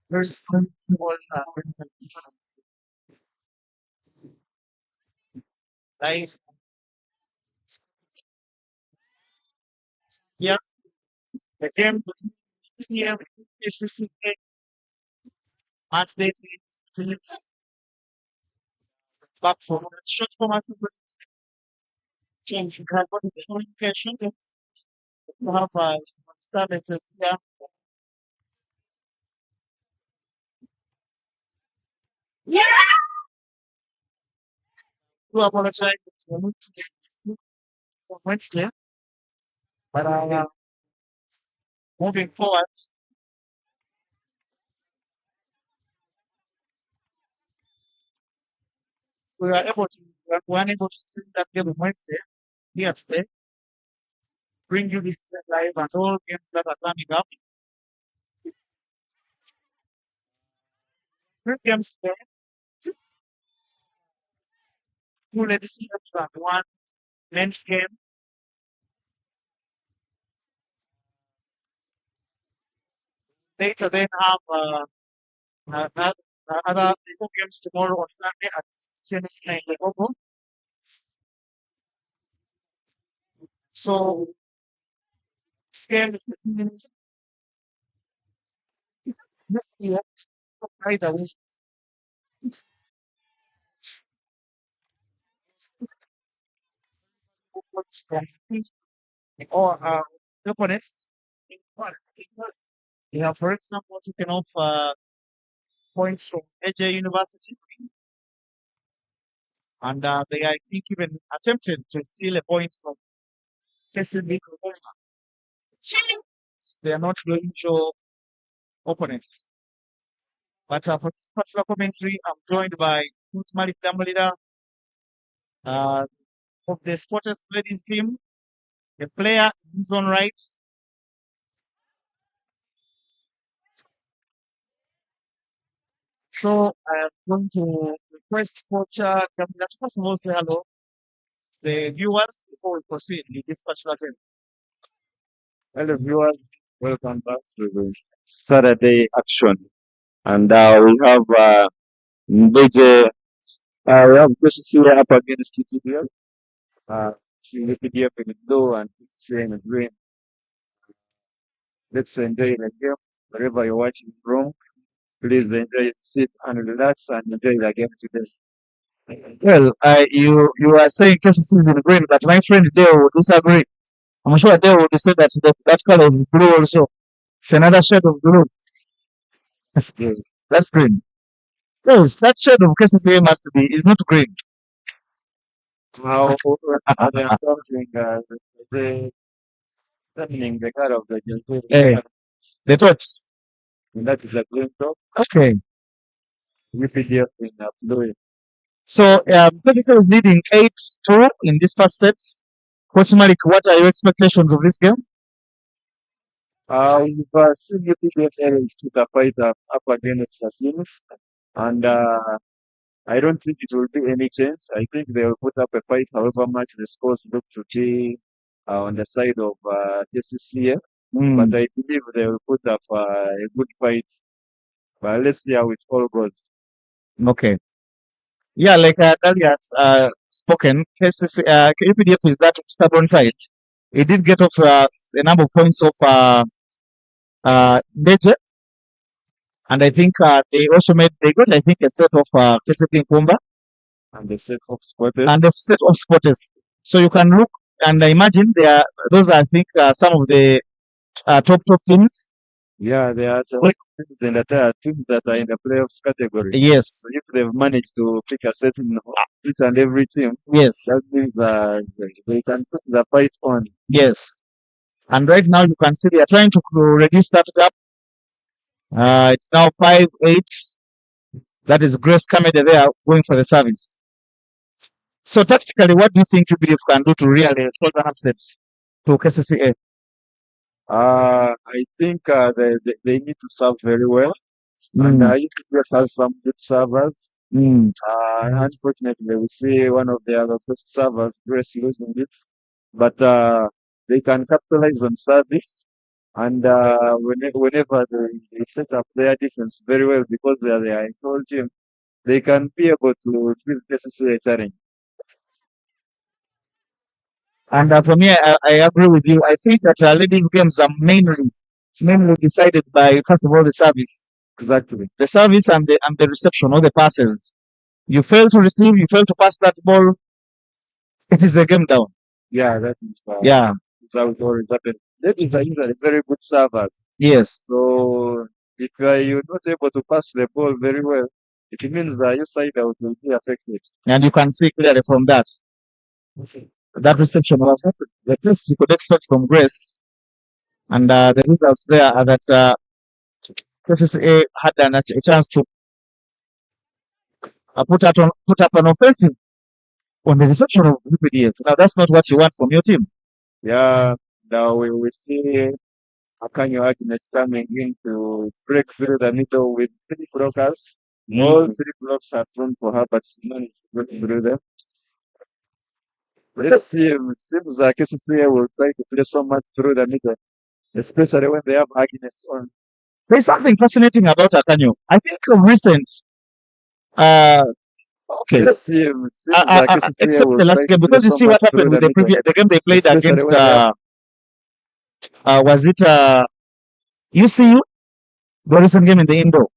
There's principle life. Yeah, the game yeah, is this match day to back for short for my super change. You have one communication. It's have disturbances here. Do apologize for on Wednesday, but moving forward, we were unable to stream that game on Wednesday here today, bring you this game live and all games that are coming up. Three games today, two ladies games and one men's game. Later then have other two games tomorrow on Sunday at 16 Ogo. So this game is between either or opponents. We have, for example, taken off points from AJ University, and they, I think, even attempted to steal a point from Kcca. They are not the usual opponents. But for this particular commentary, I'm joined by Coach Malik Damolida of the Sporters Ladies team, a player in his own right. So I'm going to request Coach Damolida to first of all say hello to the viewers before we proceed with this particular game. Hello viewers, welcome back to the Saturday action. And we have Mbeje, we have Kcca up against Updf. Updf in blue and Kcca in green. Let's enjoy the game. Wherever you're watching from, please enjoy, sit and relax and enjoy the game today. Well, you are saying Kcca is in green, but my friend Dale would disagree. I'm sure Dale would say that that color is blue also. It's another shade of blue. Yes. That's green. Yes, that shade of Kcca must be is not green. Now, they are something, the turning the color of the jersey. The tops. And that is a green top. Okay. Updf in blue. So Kcca is leading 8-2 in this first set. Coach Malik, what are your expectations of this game? We've seen Updf areas took a fight up against the teams, and I don't think it will be any change. I think they will put up a fight, however much the scores look to be on the side of Kcca. But I believe they will put up a good fight. But let's see how it all goes. Okay. Yeah, like earlier spoken, Updf is that stubborn side. He did get off a number of points of Leje, and I think they also they got, I think, a set of Kcca Kumba And the set of spotters. and a set of spotters. So you can look and imagine those are, I think, some of the top teams. Yeah, they are the teams and the teams that are in the playoffs category. Yes. So if they've managed to pick a certain each and every team, Yes. that means they can put the fight on. Yes. And right now you can see they are trying to reduce that gap. It's now 5-8. That is Grace Kamede there going for the service. So tactically, what do you think Updf can do to really cause an upset to Kcca? I think they need to serve very well. And Updf has some good servers. Unfortunately, we see one of their first servers, Grace, losing it. But they can capitalize on service. And whenever they set up their defense very well because they are a tall team, they can be able to give Kcca a challenge. And for me, I agree with you. I think that ladies' games are mainly decided by, first of all, the service. Exactly. The service and the reception or the passes. You fail to receive, you fail to pass that ball, it is a game down. Yeah, that is Yeah. how it always happens. ladies are usually very good servers. Yes. So if you're not able to pass the ball very well, it means your side out will be affected. And you can see clearly from that reception was the best you could expect from Grace. And the results there are that Kcca had a chance to put up an offensive on the reception of Updf. Now that's not what you want from your team. Yeah, now we see Akanyo Agnes coming in to break through the middle with three blockers. All three blocks are thrown for her, but she managed to break through them. Let's see. It seems like Kcca will try to play so much through the middle, especially when they have Agnes on. There's something fascinating about Akanyo. I think of recent, uh, okay, Let's see. It seems like Kcca except will the last try to game, play because you so see what much through happened with the middle, the game they played especially against, when they have. was it UCU, the recent game in the indoor.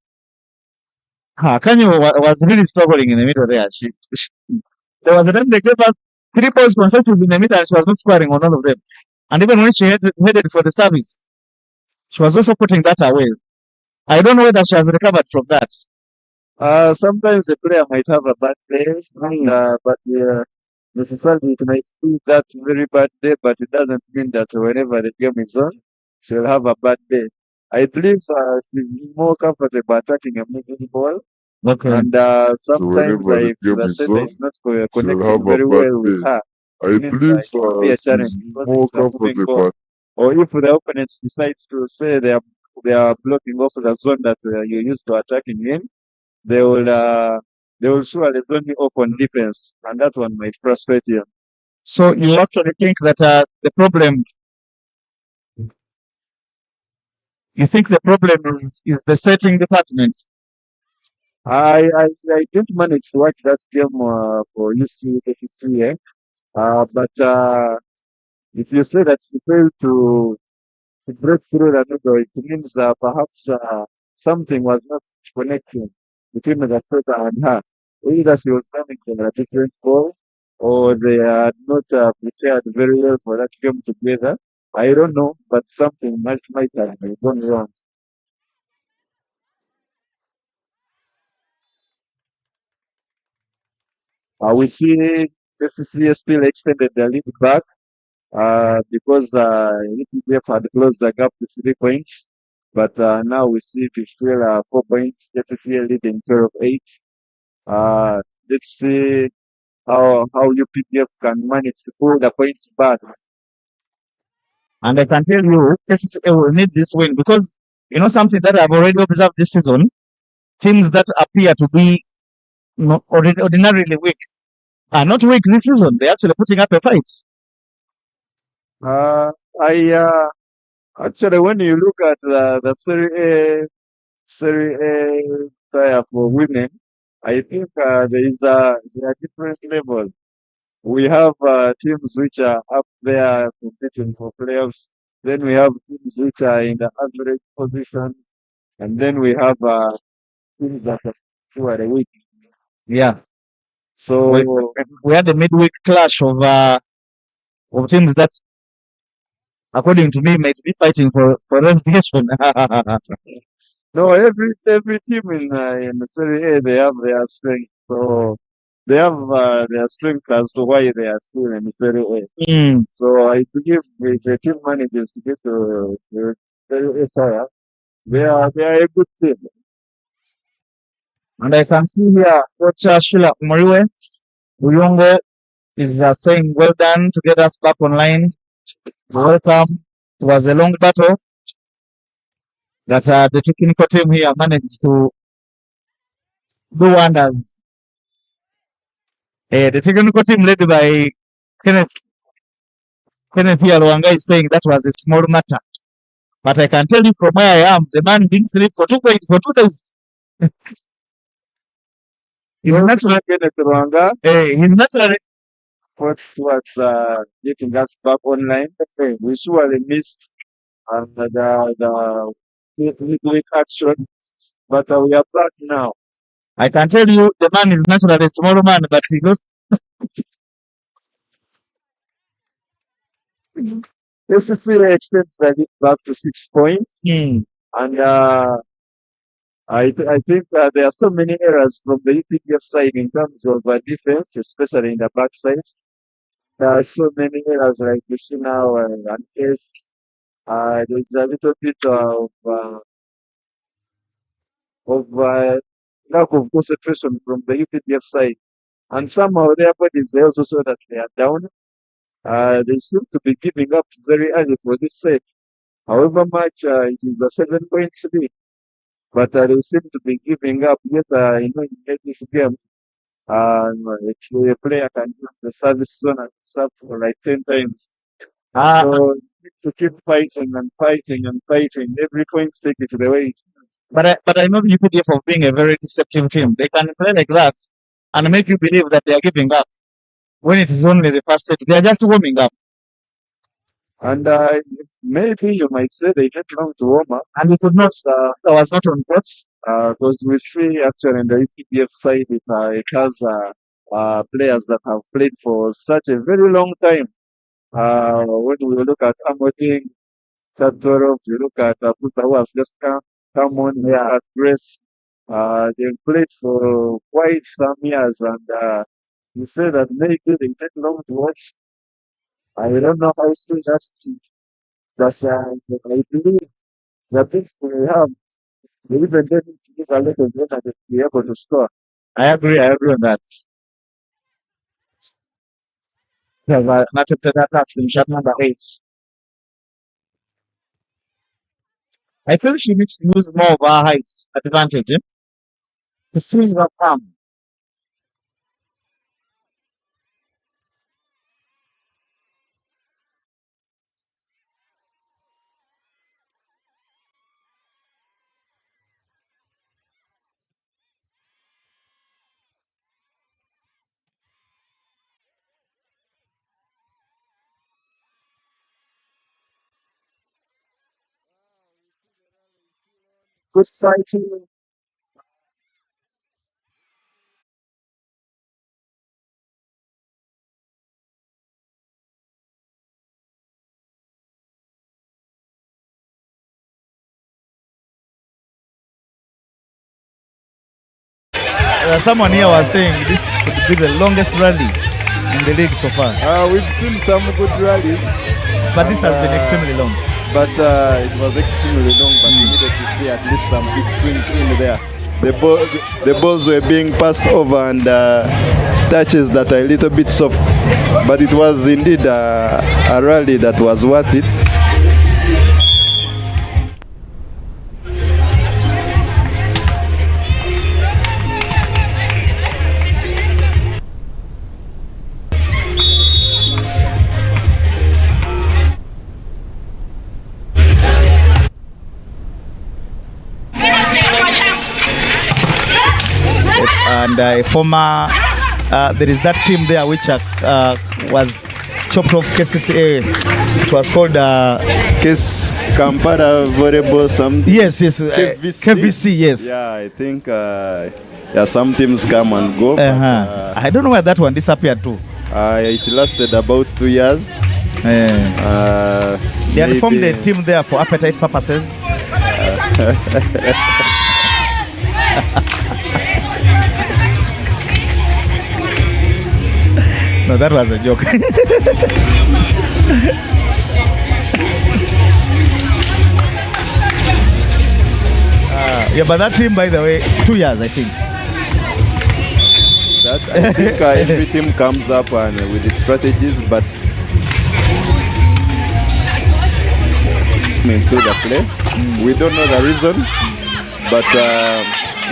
Akanyo was really struggling in the middle there. There was a time they gave us 3 points consecutively in the middle, and she was not scoring on all of them. And even when she headed for the service, she was also putting that away. I don't know whether she has recovered from that. Sometimes the player might have a bad day, but necessarily it might be that very bad day, but it doesn't mean that whenever the game is on, she'll have a bad day. I believe she's more comfortable attacking a moving ball, Okay. and So sometimes whenever the if game the is center on, is not she'll connecting have a very bad well with day. her, I it means believe it can be a challenge she's because more it's a moving ball. comfortable. Or if the opponents decides to say they are blocking off the zone that you're used to attacking in, they will uh, they will surely zone you off on defense, and that one might frustrate you. So you actually think that you think the problem is the setting department? I didn't manage to watch that game for UCSC, but if you say that you failed to break through the middle, it means perhaps something was not connecting between the setter and her. Either she was coming from a different ball, or they are not prepared very well for that game together. I don't know, but something might have gone wrong. We see KCCA still extended the lead back because UPDF had closed the gap to 3 points. But now we see it is still 4 points. KCCA leading 12-8. Uh, let's see how UPDF can manage to pull the points back. And I can tell you, KCCA will need this win, because you know something that I've already observed this season: teams that appear to be ordinarily weak are not weak this season. They're actually putting up a fight. Uh, I actually, when you look at the Serie A tire for women, I think there are different levels. We have teams which are up there competing for playoffs. Then we have teams which are in the average position, and then we have teams that are who are weak. Yeah, we, So we had a midweek clash of teams that, according to me, might be fighting for relegation. no, every team in the Serie A they have their strength. So they have their strength as to why they are still in the Serie A. Mm. So I believe if the team manages to get to Serie A tire, they are a good team. And I can see here, Coach Shula Moriwe Uyongo is saying, "Well done to get us back online. Welcome. It was a long battle that the technical team here managed to do wonders." The technical team led by Kenneth Kenneth Yalwanga is saying that was a small matter. But I can tell you from where I am, the man didn't sleep for 2 days. He's Well, naturally, Kenneth Rwanga, he's naturally, fought towards getting us back online. We surely missed the midweek action, but we are back now. I can tell you, the man is naturally a small man, but he Kcca extends the lead back to 6 points. And I think there are so many errors from the Updf side in terms of defense, especially in the back side. There are so many errors like you see now and there's a little bit of lack of concentration from the Updf side. And somehow their bodies, they also saw that they are down. They seem to be giving up very early for this set. However much it is a 7 points lead, but they seem to be giving up. Yet, in this game, actually a player can use the service zone and serve for like 10 times. Uh, So you need to keep fighting and fighting and fighting. Every point take it to the way. but I know the UPDF of being a very deceptive team. They can play like that and make you believe that they are giving up when it is only the first set. They are just warming up. And maybe you might say they get long to warm up. And we could not, that was not on court. Because we see actually in the UPDF side, it has players that have played for such a very long time. When we look at Amoding, Sadorov, we look at Pusa, who has just come on, we look at Grace. They've played for quite some years, and you say that maybe they take long to watch. I don't know how soon that's I believe that if we have, we even need to give a lot of effort to be able to score. I agree on that. Because I not attempted that in shot number 8. I feel she needs to use more of her height advantage to seize her palm. Good fighting. Someone here was saying this should be the longest rally in the league so far. We've seen some good rallies, But this has been extremely long. but it was extremely long. But we needed to see at least some big swings in there. The balls were being passed over and touches that are a little bit soft. But it was indeed a rally that was worth it. And a former, there is that team there which was chopped off Kcca. It was called Case Kampala Volleyball, some yes, KVC. KVC, yes. Yeah, I think some teams come and go. But, I don't know where that one disappeared to. it lasted about 2 years. They had formed a team there for appetite purposes. No, that was a joke. Yeah, but that team, by the way, 2 years, I think. That I think every team comes up and with its strategies, but into the play. We don't know the reason, but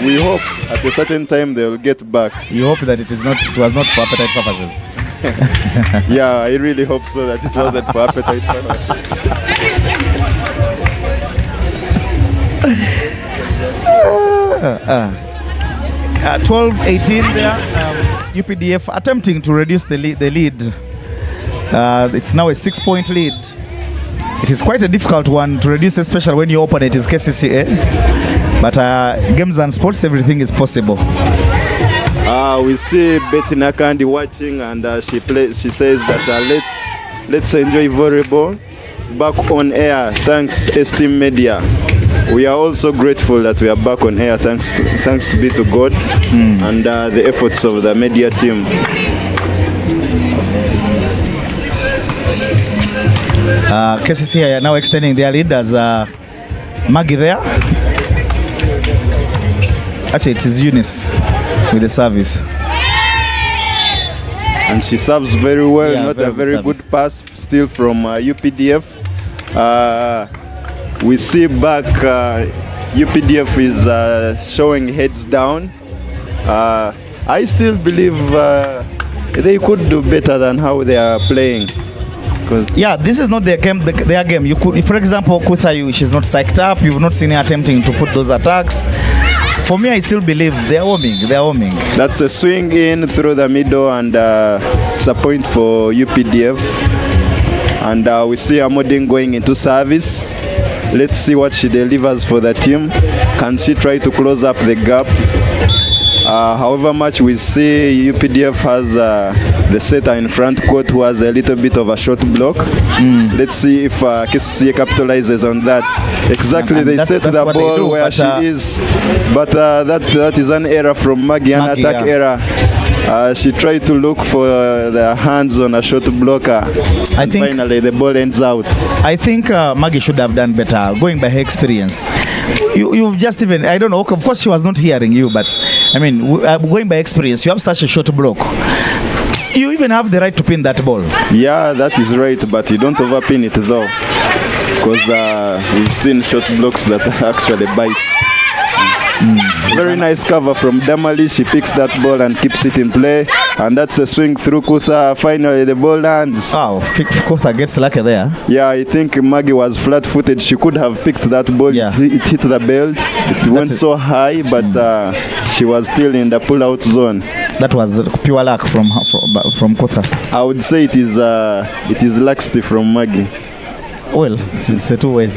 we hope at a certain time they will get back. You hope that it was not for appetite purposes. Yeah, I really hope so that it wasn't for appetite purposes. 12-18 there. UPDF attempting to reduce the lead. It's now a 6-point lead. It is quite a difficult one to reduce, especially when your opponent is Kcca. But games and sports, everything is possible. We see Betty Nakandi watching, and she says that let's enjoy volleyball. back on air. Thanks, Esteem Media. We are also grateful that we are back on air. Thanks to be to God and the efforts of the media team. Kcca are now extending their lead as Maggie there. Actually, it is Eunice with the service. And she serves very well, Yeah, not very a very good good pass, still from UPDF. We see back UPDF is showing heads down. I still believe they could do better than how they are playing. Yeah, this is not their game. Their game. You could, for example, Kcca, she's not psyched up. You've not seen her attempting to put those attacks. For me, I still believe they're warming. That's a swing in through the middle and it's a point for UPDF. And we see Amodin going into service. Let's see what she delivers for the team. Can she try to close up the gap? However much we see UPDF has the setter in front court who has a little bit of a short block. Let's see if Kcca capitalizes on that. Exactly, they set the ball where she is. But that is an error from Maggie, an attack error. She tried to look for the hands on a short blocker. I think finally the ball ends out. I think Maggie should have done better, going by her experience. You've just even, I don't know, of course she was not hearing you, but I mean, going by experience, you have such a short block. You even have the right to pin that ball. Yeah, that is right, but you don't overpin it though. Because we've seen short blocks that actually bite. Very nice cover from Damali. She picks that ball and keeps it in play. And that's a swing through Kcca. Finally, the ball lands. Wow, Kcca gets lucky there. Yeah, I think Maggie was flat-footed. She could have picked that ball. Yeah. It hit the belt. It went so high, but she was still in the pull-out zone. That was pure luck from Kcca. I would say it is laxity from Maggie. Well, it's a two-way.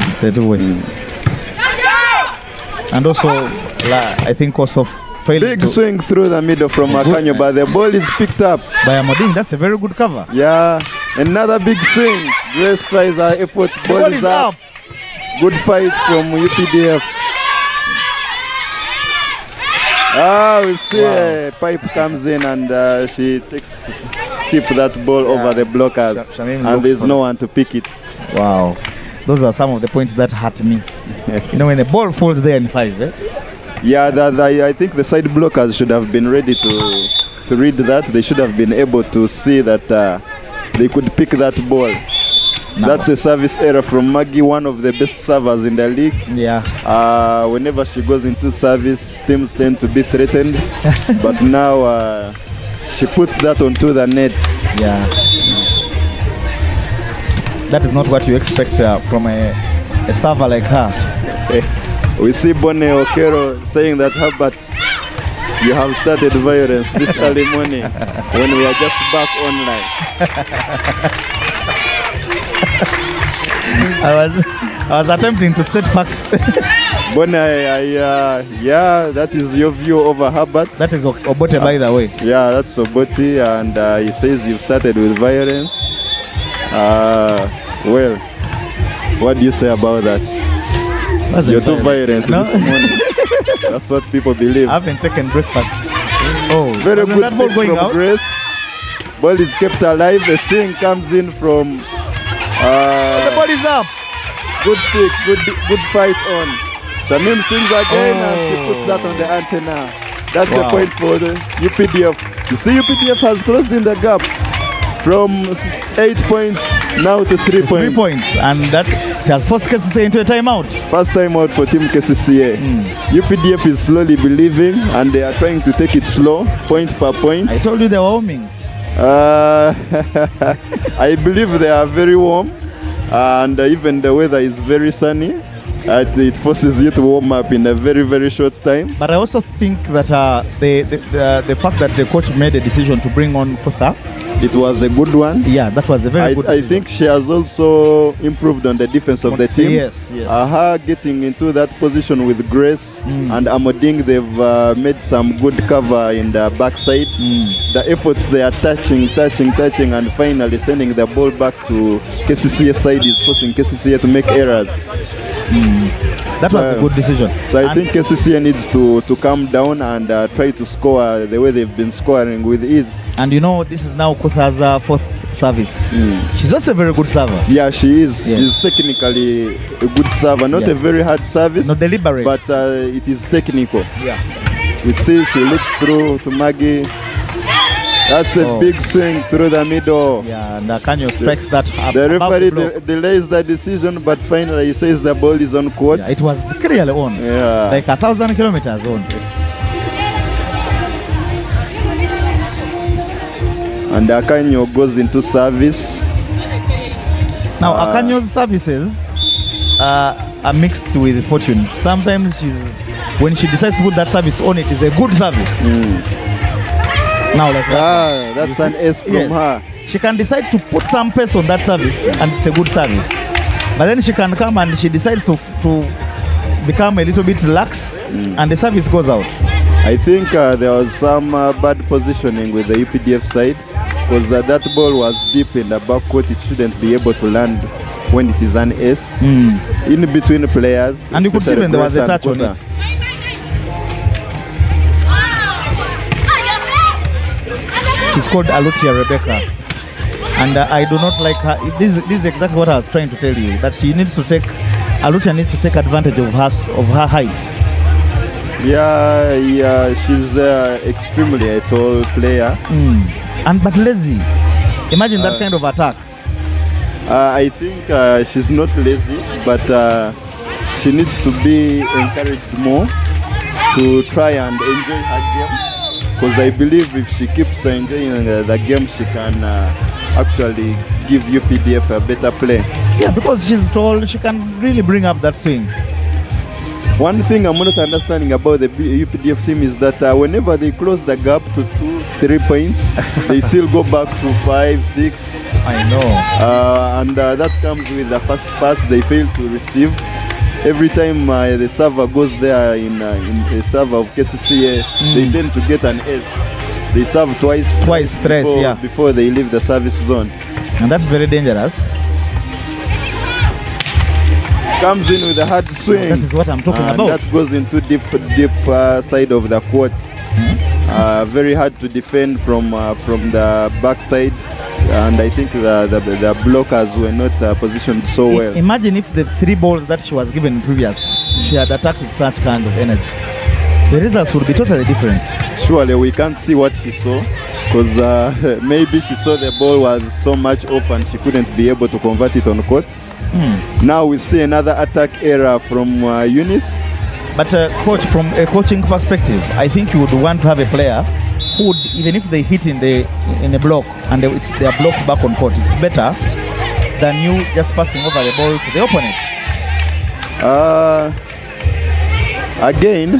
And also, I think also failing big swing through the middle from Akanyo, but the ball is picked up by Amodin. That's a very good cover. Yeah, another big swing. Grace tries her effort. Ball is up. Good fight from UPDF. We see a pipe comes in and she tip that ball over the blockers, and there's no one to pick it. Wow, those are some of the points that hurt me. You know, when the ball falls there in 5, Yeah, I think the side blockers should have been ready to read that. They should have been able to see that they could pick that ball. No. That's a service error from Maggie, one of the best servers in the league. Yeah. Whenever she goes into service, teams tend to be threatened. But now she puts that onto the net. Yeah. That is not what you expect from a server like her. We see Bonne Okero saying that, Herbert, you have started violence this early morning when we are just back online. I was attempting to state facts. Bonne, yeah, that is your view over Herbert. That is Obote, by the way. Yeah, that's Obote, and he says you've started with violence. Well, what do you say about that? You're too violent this morning. That's what people believe. I haven't taken breakfast. Oh, very good that ball going from out? Grace. Ball is kept alive. The swing comes in from. The ball is up. Good pick. Good fight on. Shamim swings again and she puts that on the antenna. That's a point for the UPDF. You see, UPDF has closed in the gap from 8 points now to 3 points. 3 points, and that has forced Kcca into a timeout. First timeout for Team Kcca. UPDF is slowly believing, and they are trying to take it slow, point per point. I told you they were warming. I believe they are very warm, and even the weather is very sunny. It forces you to warm up in a very, very short time. But I also think that the fact that the coach made a decision to bring on Kcca It was a good one. Yeah, that was a very good decision. I think she has also improved on the defense of the team. Yes. Her getting into that position with Grace and Amoding, they've made some good cover in the backside. The efforts they are touching, and finally sending the ball back to Kcca side is forcing Kcca to make errors. That was a good decision. So I think Kcca needs to calm down and try to score the way they've been scoring with ease. And you know, this is now Kutha's fourth service. She's also a very good server. Yeah, she is. Yes. She's technically a good server. Not a very hard service. Not deliberate. But it is technical. Yeah. We see she looks through to Maggie. That's a big swing through the middle. Yeah, and Akanyo strikes that up. The referee delays the decision, but finally he says the ball is on court. Yeah, it was clearly on. Yeah. Like 1,000 kilometers on. And Akanyo goes into service. Now, Akanyo's services are mixed with fortune. Sometimes when she decides to put that service on, it is a good service. Now, like that. That's an S from her. She can decide to put some pace on that service, and it's a good service. But then she can come and she decides to become a little bit lax, and the service goes out. I think there was some bad positioning with the UPDF side, because that ball was deep in the backcourt. It shouldn't be able to land when it is an S in between players. And you could see when there was a touch on it. She's called Alutia Rebecca, and I do not like her. This is exactly what I was trying to tell you, that Alutia needs to take advantage of her height. Yeah, she's extremely a tall player. But lazy. Imagine that kind of attack. I think she's not lazy, but she needs to be encouraged more to try and enjoy her game. Because I believe if she keeps enjoying the game, she can actually give UPDF a better play. Yeah, because she's tall, she can really bring up that swing. One thing I'm not understanding about the UPDF team is that whenever they close the gap to 2-3 points, they still go back to 5, 6. I know. And that comes with the first pass they fail to receive. Every time the server goes there in the server of Kcca, they tend to get an S. They serve twice before they leave the service zone. And that's very dangerous. Comes in with a hard swing. That is what I'm talking about. That goes into deep side of the court. Very hard to defend from the backside. And I think the blockers were not positioned so well. Imagine if the 3 balls that she was given previously, she had attacked with such kind of energy. The results would be totally different. Surely we can't see what she saw, because maybe she saw the ball was so much off and she couldn't be able to convert it on court. Now we see another attack error from Eunice. But coach, from a coaching perspective, I think you would want to have a player who would, even if they hit in the block and they are blocked back on court, it's better than you just passing over the ball to the opponent. Again,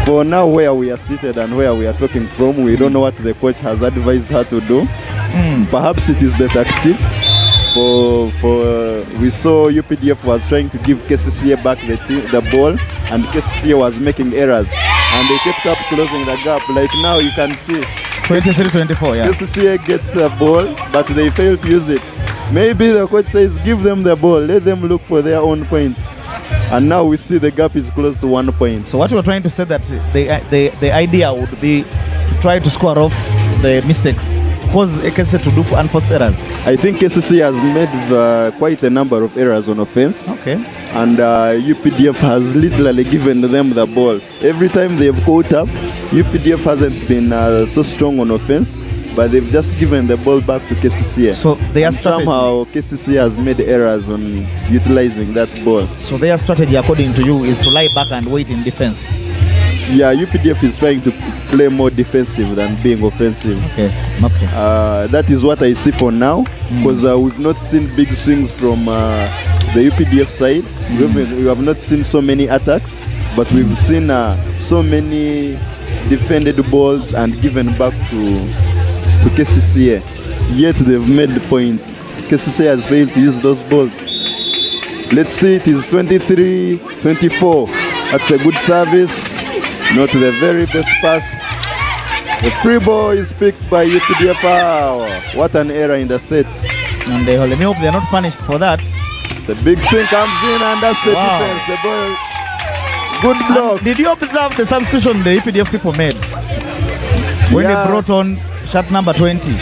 for now where we are seated and where we are talking from, we don't know what the coach has advised her to do. Perhaps it is the tactic. We saw UPDF was trying to give Kcca back the ball, and Kcca was making errors, and they kept up closing the gap. Like now you can see 23-24, yeah. Kcca gets the ball, but they fail to use it. Maybe the coach says give them the ball, let them look for their own points. And now we see the gap is close to 1 point. So what you are trying to say, that the idea would be to try to score off the mistakes, cause Kcca to do unforced errors. I think Kcca has made quite a number of errors on offense. Okay. And UPDF has literally given them the ball. Every time they've caught up, UPDF hasn't been so strong on offense, but they've just given the ball back to Kcca. So their strategy, somehow Kcca has made errors on utilizing that ball. So their strategy, according to you, is to lie back and wait in defense. Yeah, UPDF is trying to play more defensive than being offensive. Okay. That is what I see for now, because we've not seen big swings from the UPDF side. We have not seen so many attacks, but we've seen so many defended balls and given back to to Kcca. Yet they've made the points. Kcca has failed to use those balls. Let's see, it is 23-24. That's a good service. Not the very best pass. The free ball is picked by UPDF. Oh, what an error in the set. And let me hope they're not punished for that. It's a big swing comes in, and that's the defense. The ball. Good block. And did you observe the substitution the UPDF people made when they brought on shot number 20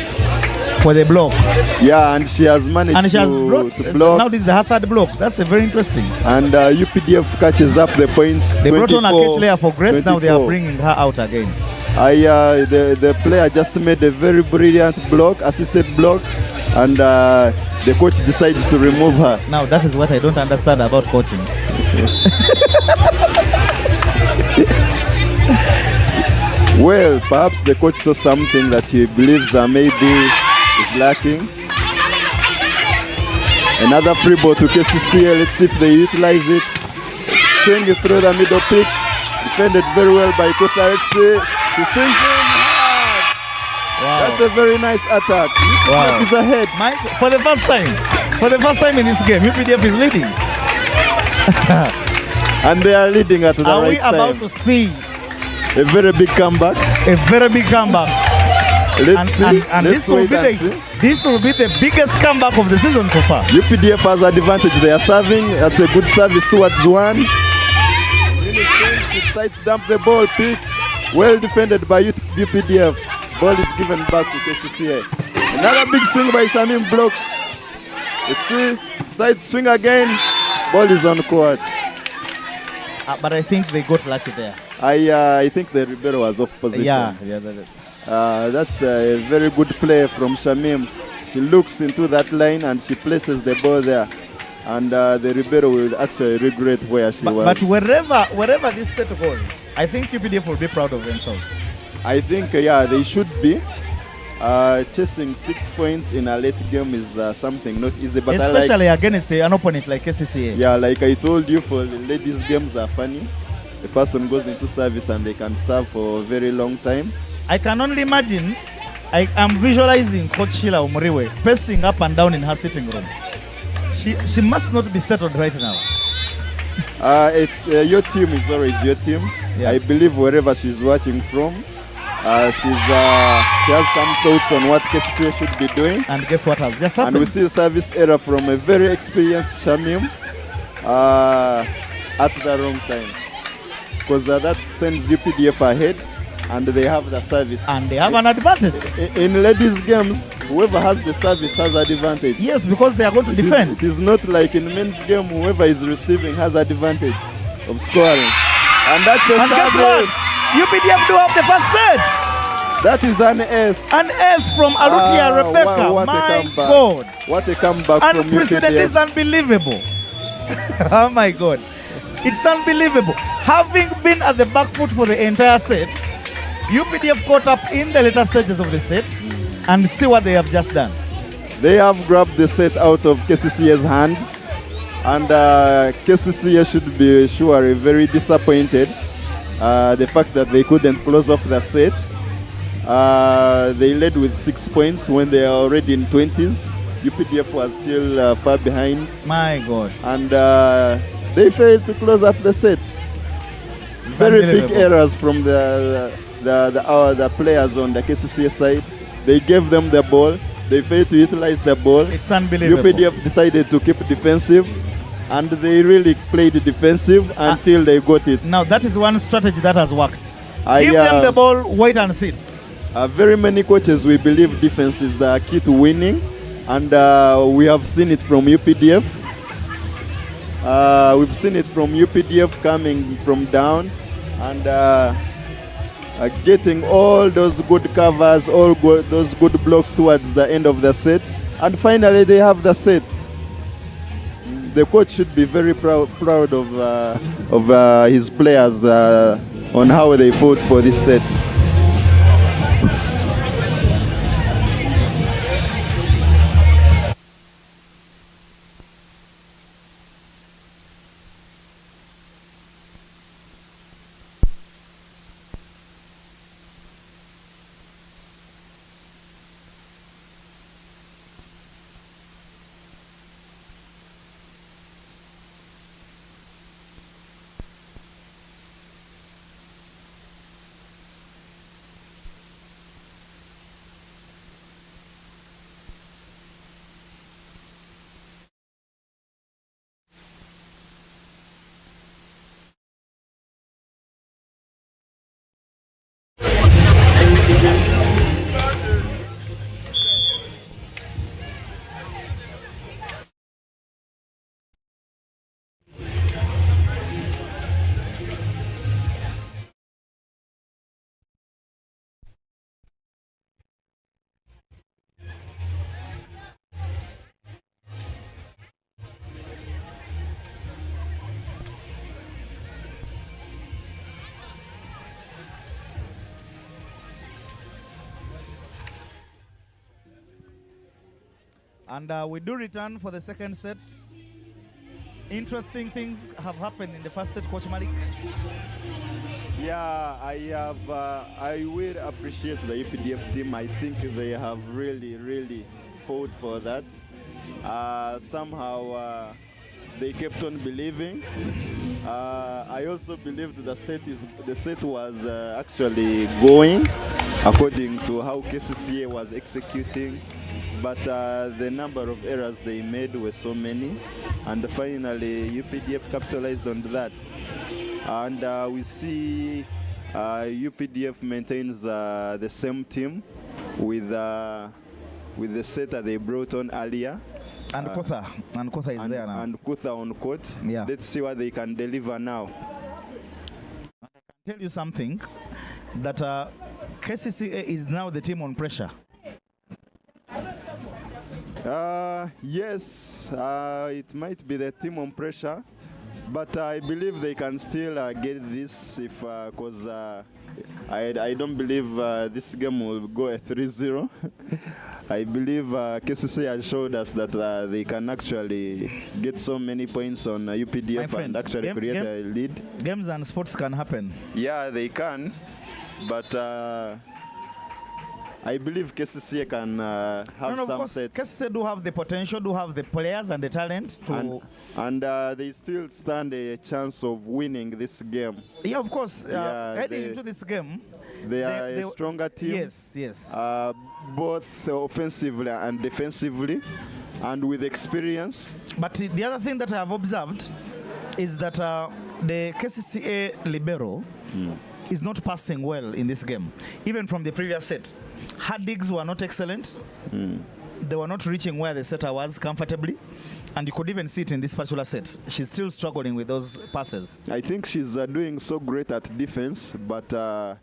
for the block? Yeah, and she has managed to block. Now this is the third block. That's a very interesting. And UPDF catches up the points. They brought on a Kcca for Grace. 24. Now they are bringing her out again. The player just made a very brilliant block, assisted block, and the coach decides to remove her. Now that is what I don't understand about coaching. Well, perhaps the coach saw something that he believes maybe is lacking. Another free ball to Kcca. Let's see if they utilize it. Swing it through the middle, picked. Defended very well by Kcca. Let's see. She swings in hard. Wow. That's a very nice attack. UPDF is ahead. For the first time in this game, UPDF is leading. And they are leading at the right time. Are we about to see a very big comeback? A very big comeback. Let's see. And this will be the biggest comeback of the season so far. UPDF has advantage. They are serving. That's a good service towards one. She decides to dump the ball, picked. Well defended by UPDF. Ball is given back to Kcca. Another big swing by Shamim, blocked. Let's see. Side swing again. Ball is on court. But I think they got lucky there. I think the Ribeiro was off position. Yeah. That's a very good play from Shamim. She looks into that line and she places the ball there. And the Ribeiro will actually regret where she was. But wherever this set goes, I think UPDF will be proud of themselves. I think, they should be. Chasing 6 points in a late game is something not easy. But especially against an opponent like Kcca. Yeah, like I told you, for the ladies' games are funny. The person goes into service and they can serve for a very long time. I can only imagine, I am visualizing Coach Sheila Umuriwe pacing up and down in her sitting room. She must not be settled right now. Your team is always your team. Yeah. I believe wherever she's watching from, she has some thoughts on what Kcca should be doing. And guess what has just happened? And we see a service error from a very experienced Shamim at the wrong time. Because that sends UPDF ahead and they have the service. And they have an advantage. In ladies' games, whoever has the service has an advantage. Yes, because they are going to defend. It is not like in men's game, whoever is receiving has advantage of scoring. And that's a service. Guess what? UPDF do have the first set. That is an S. An S from Alutia Rebecca. My God. What a comeback from UPDF. Unprecedented is unbelievable. Oh my God. It's unbelievable. Having been at the back foot for the entire set, UPDF caught up in the later stages of the set and see what they have just done. They have grabbed the set out of Kcca's hands, and Kcca should be sure very disappointed. The fact that they couldn't close off the set. They led with 6 points when they are already in 20s. UPDF was still far behind. My God. And they failed to close up the set. Very big errors from the players on the Kcca side. They gave them the ball. They failed to utilize the ball. It's unbelievable. UPDF decided to keep defensive, and they really played defensive until they got it. Now that is one strategy that has worked. Give them the ball, wait and sit. Very many coaches, we believe defense is the key to winning, and we have seen it from UPDF. We've seen it from UPDF coming from down and getting all those good covers, those good blocks towards the end of the set, and finally they have the set. The coach should be very proud of his players on how they fought for this set. And we do return for the second set. Interesting things have happened in the first set, Coach Malik. Yeah, I will appreciate the UPDF team. I think they have really fought for that. Somehow they kept on believing. I also believed the set was actually going according to how Kcca was executing, but the number of errors they made were so many, and finally UPDF capitalized on that. And we see UPDF maintains the same team with the set that they brought on earlier. And Kotha is there now. And Kotha on court. Yeah. Let's see what they can deliver now. I can tell you something, that Kcca is now the team on pressure. Yes, it might be the team on pressure, but I believe they can still get this if, because I don't believe this game will go a 3-0. I believe Kcca has showed us that they can actually get so many points on UPDF and actually create a lead. Games and sports can happen. Yeah, they can, but I believe Kcca can have of some course, sets. Kcca do have the potential, do have the players and the talent to... And they still stand a chance of winning this game. Yeah, of course. Heading into this game, they are a stronger team. Yes. Both offensively and defensively, and with experience. But the other thing that I have observed is that the Kcca libero is not passing well in this game. Even from the previous set, her digs were not excellent. They were not reaching where the setter was comfortably. And you could even see it in this particular set. She's still struggling with those passes. I think she's doing so great at defense, but the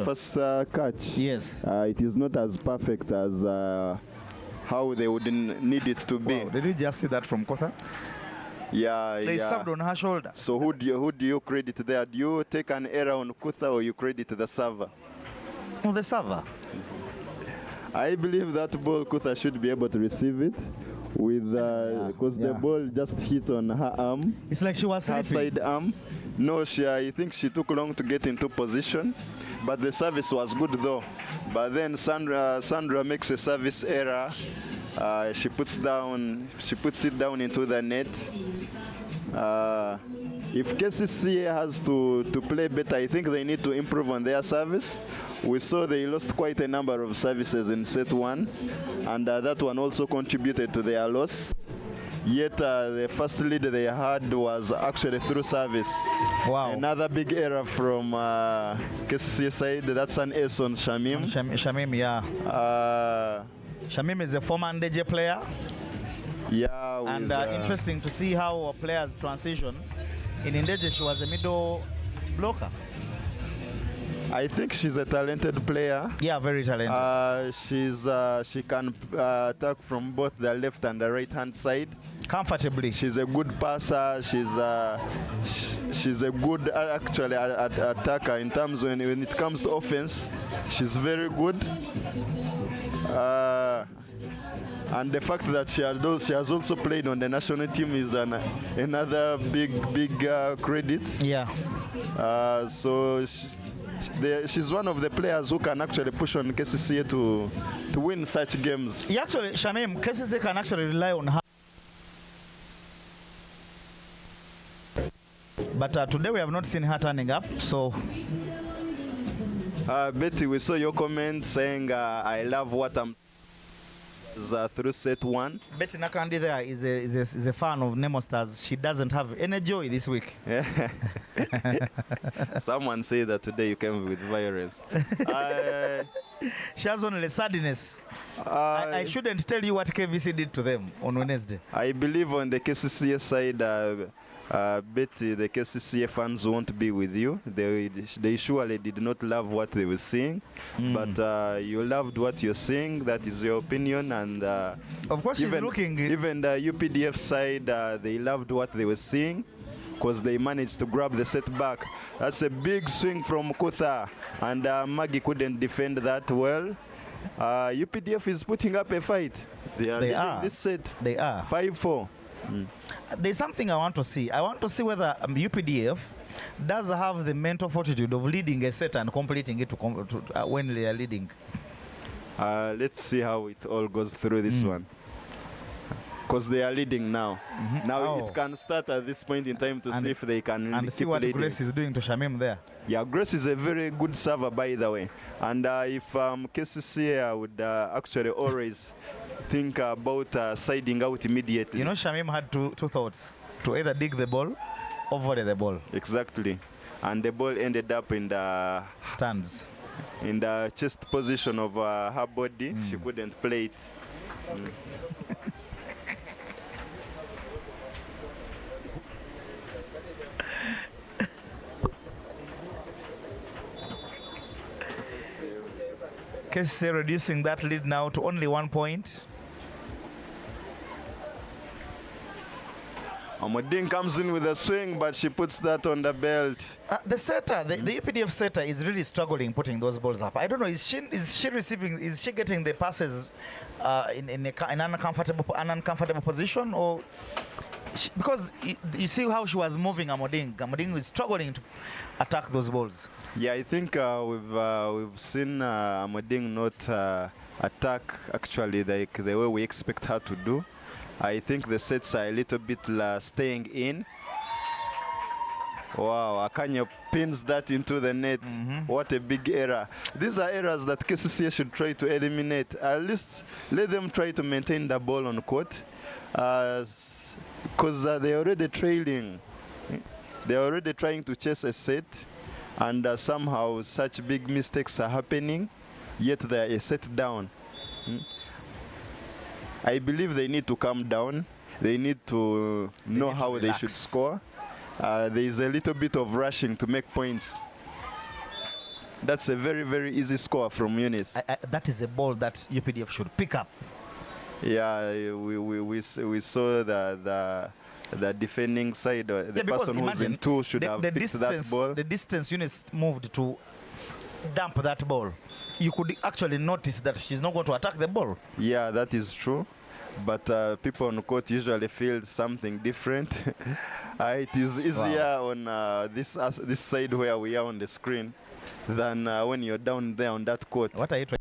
first catch, yes, it is not as perfect as how they would need it to be. Wow. Did you just see that from Kotha? Yeah, They served on her shoulder. So who do you credit there? Do you take an error on Kotha or you credit the server? Oh, the server. I believe that ball Kotha should be able to receive it. With because the ball just hit on her arm. It's like she was her sleeping. Side arm. No, I think she took long to get into position, but the service was good though. But then Sandra makes a service error. She puts it down into the net. If Kcca has to play better, I think they need to improve on their service. We saw they lost quite a number of services in set 1, and that one also contributed to their loss. Yet the first lead they had was actually through service. Wow. Another big error from Kcca side. That's an ace on Shamim. Shamim, yeah. Shamim is a former NDJ player. Yeah. And interesting to see how our players transition. In Indeje, she was a middle blocker. I think she's a talented player. Yeah, very talented. She can attack from both the left and the right hand side comfortably. She's a good passer. She's a good actually attacker in terms when it comes to offense. She's very good. And the fact that she has also played on the national team is another big credit. Yeah. So she's one of the players who can actually push on Kcca to win such games. Yeah, actually, Shamim, Kcca can actually rely on her. But today we have not seen her turning up, so... Betty, we saw your comment saying, I love what I'm... through set 1. Betty Nakandi there is a fan of Nemo Stars. She doesn't have any joy this week. Someone say that today you came with violence. She has only sadness. I shouldn't tell you what KVC did to them on Wednesday. I believe on the Kcca side, Betty, the Kcca fans won't be with you. They surely did not love what they were seeing, but you loved what you're seeing. That is your opinion, and of course, even the UPDF side, they loved what they were seeing because they managed to grab the setback. That's a big swing from Kotha, and Maggie couldn't defend that well. UPDF is putting up a fight. They are They leading are. this set. They are. 5-4. There's something I want to see. I want to see whether UPDF does have the mental fortitude of leading a set and completing it when they are leading. Let's see how it all goes through this one. Because they are leading now. Now it can start at this point in time to see if they can and see keep what leading. Grace is doing to Shamim there. Yeah, Grace is a very good server, by the way. And if Kcca would actually always think about siding out immediately. You know, Shamim had two thoughts: to either dig the ball or volley the ball. Exactly. And the ball ended up in the Stands. in the chest position of her body. She couldn't play it. Kcca reducing that lead now to only 1 point. Amadine comes in with a swing, but she puts that on the belt. The setter, the UPDF setter is really struggling putting those balls up. I don't know, is she getting the passes in an uncomfortable position, or because you see how she was moving Amadine is struggling to attack those balls. Yeah, I think we've seen Amadine not attack actually like the way we expect her to do. I think the sets are a little bit staying in. Wow, Akanya pins that into the net. What a big error. These are errors that Kcca should try to eliminate. At least let them try to maintain the ball on court. Because they're already trailing. They're already trying to chase a set. And somehow such big mistakes are happening. Yet they're a set down. I believe they need to calm down. They need to know how they should score. There is a little bit of rushing to make points. That's a very, very easy score from Eunice. That is a ball that UPDF should pick up. Yeah, we saw the defending side, the person who's in two should have picked that ball. The distance Eunice moved to dump that ball, you could actually notice that she's not going to attack the ball. Yeah, that is true. But people on court usually feel something different. It is easier on this side where we are on the screen than when you're down there on that court. What are you trying?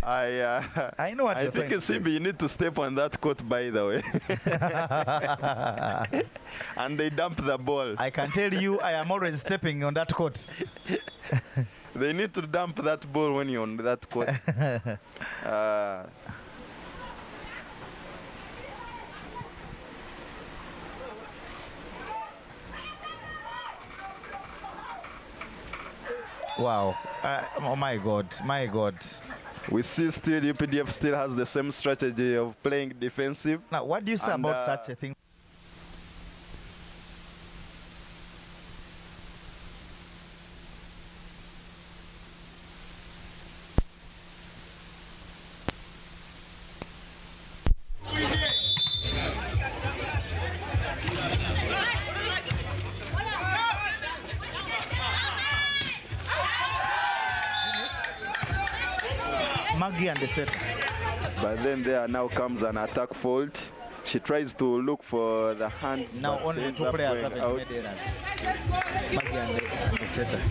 I know what I you're think trying to say. Simbi, you need to step on that court, by the way. And they dump the ball. I can tell you, I am always stepping on that court. They need to dump that ball when you're on that court. Wow. Oh my God. My God. We see still UPDF still has the same strategy of playing defensive. Now, what do you say about such a thing? Maggie and the setter. But then there now comes an attack fault. She tries to look for the hand. Now but she only ends two up players going have out. made errors. Maggie and the setter.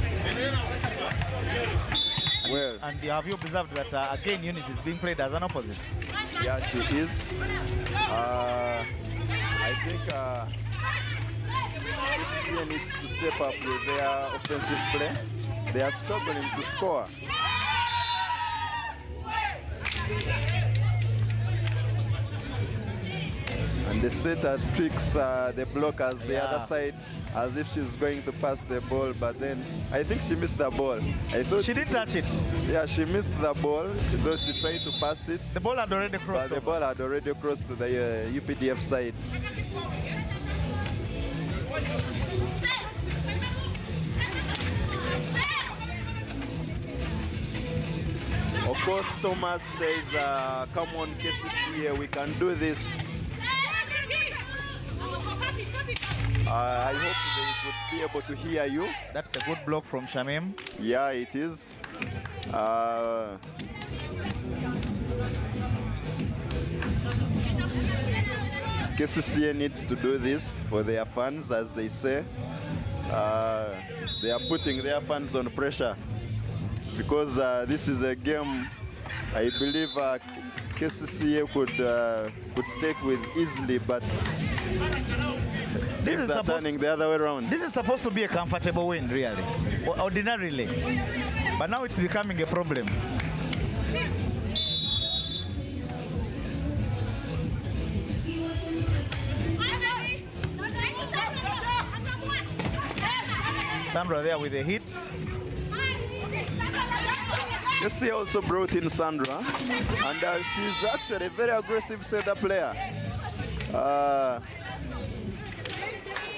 Well, And have you observed that again Eunice is being played as an opposite? yeah, she is. I think Kcca needs to step up with their offensive play. They are struggling to score. And the setter tricks the blockers the other side as if she's going to pass the ball, but then I think she missed the ball. I thought She didn't touch it. Yeah, she missed the ball, though she tried to pass it. The ball had already crossed But the over. ball had already crossed to the UPDF side. Of course, Thomas says, come on, Kcca, we can do this. I hope they would be able to hear you. That's a good block from Shamim. Yeah, it is. Kcca needs to do this for their fans, as they say. They are putting their fans on pressure because this is a game I believe Kcca could take with easily, but This is they're supposed turning the other way around. This is supposed to be a comfortable win, really, ordinarily, but now it's becoming a problem. Sandra there with a hit. Kcca also brought in Sandra, and she's actually a very aggressive center player.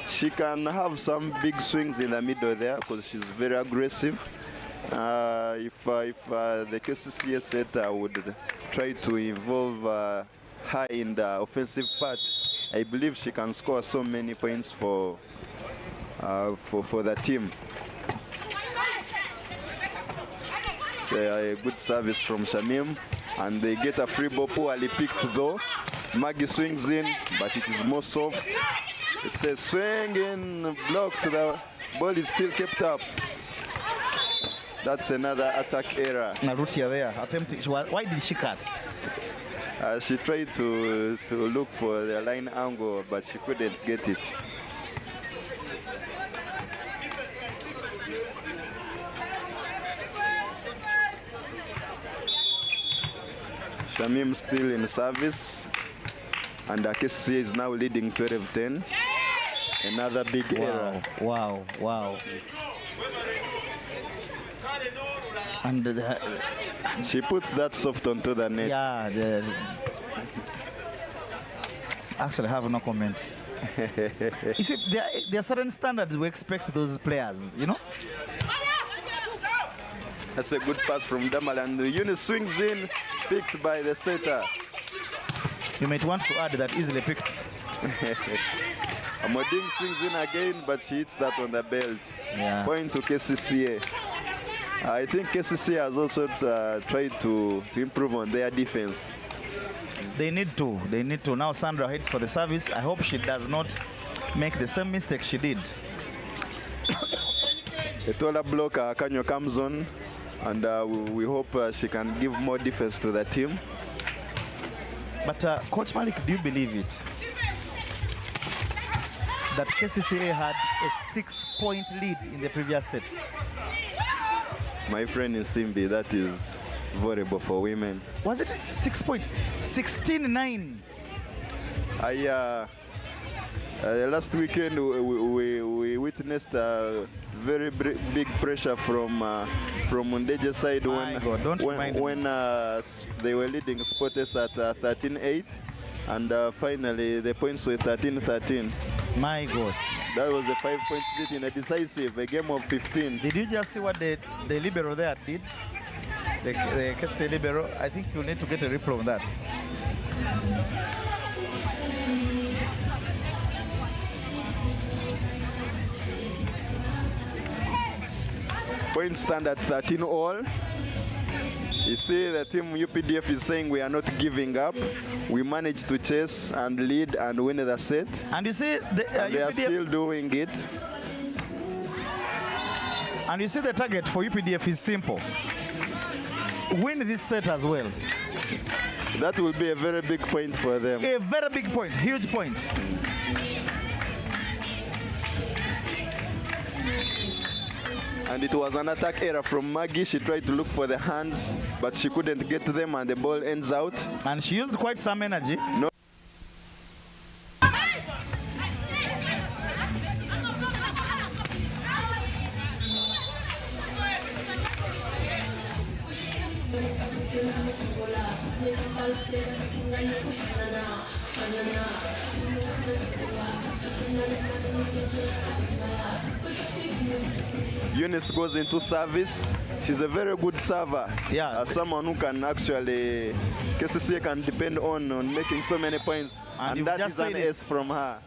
She can have some big swings in the middle there because she's very aggressive. If the Kcca setter would try to involve her in the offensive part, I believe she can score so many points for the team. It's a good service from Shamim, and they get a free ball, poorly picked though. Maggie swings in, but it is more soft. It's a swing in, blocked. The ball is still kept up. That's another attack error. Narutia there attempting. Why did she cut? She tried to look for the line angle, but she couldn't get it. Shamim still in service, and Kcca is now leading 12-10. Another big error. Wow. And She puts that soft onto the net. yeah, actually I have no comment. You see, there are certain standards we expect those players, you know. That's a good pass from Damal, and Eunice swings in, picked by the setter. You might want to add that easily picked. Amoding swings in again, but she hits that on the belt. Yeah. Point to Kcca. I think Kcca has also tried to improve on their defense. They need to. Now Sandra hits for the service. I hope she does not make the same mistake she did. A taller blocker, Kanyo comes on, and we hope she can give more defense to the team. But Coach Malik, do you believe it? That Kcca had a 6-point lead in the previous set. My friend in Simbi, that is vulnerable for women. Was it 6 point? 16-9. Last weekend we witnessed very big pressure from Mundeje's side when they were leading Sportes at 13-8, and finally the points were 13-13. My God. That was a 5-point lead in a game of 15. Did you just see what the libero there did? The Kcca libero. I think you'll need to get a replay on that. Point stand at 13 all. You see, the team UPDF is saying we are not giving up. We managed to chase and lead and win the set. And you see, they are still doing it. And you see, the target for UPDF is simple. Win this set as well. That will be a very big point for them. A very big point, huge point. And it was an attack error from Maggie. She tried to look for the hands, but she couldn't get them, and the ball ends out. And she used quite some energy. No. Eunice goes into service. She's a very good server. Yeah. Someone who can actually, Kcca can depend on making so many points. And that is an ace from her.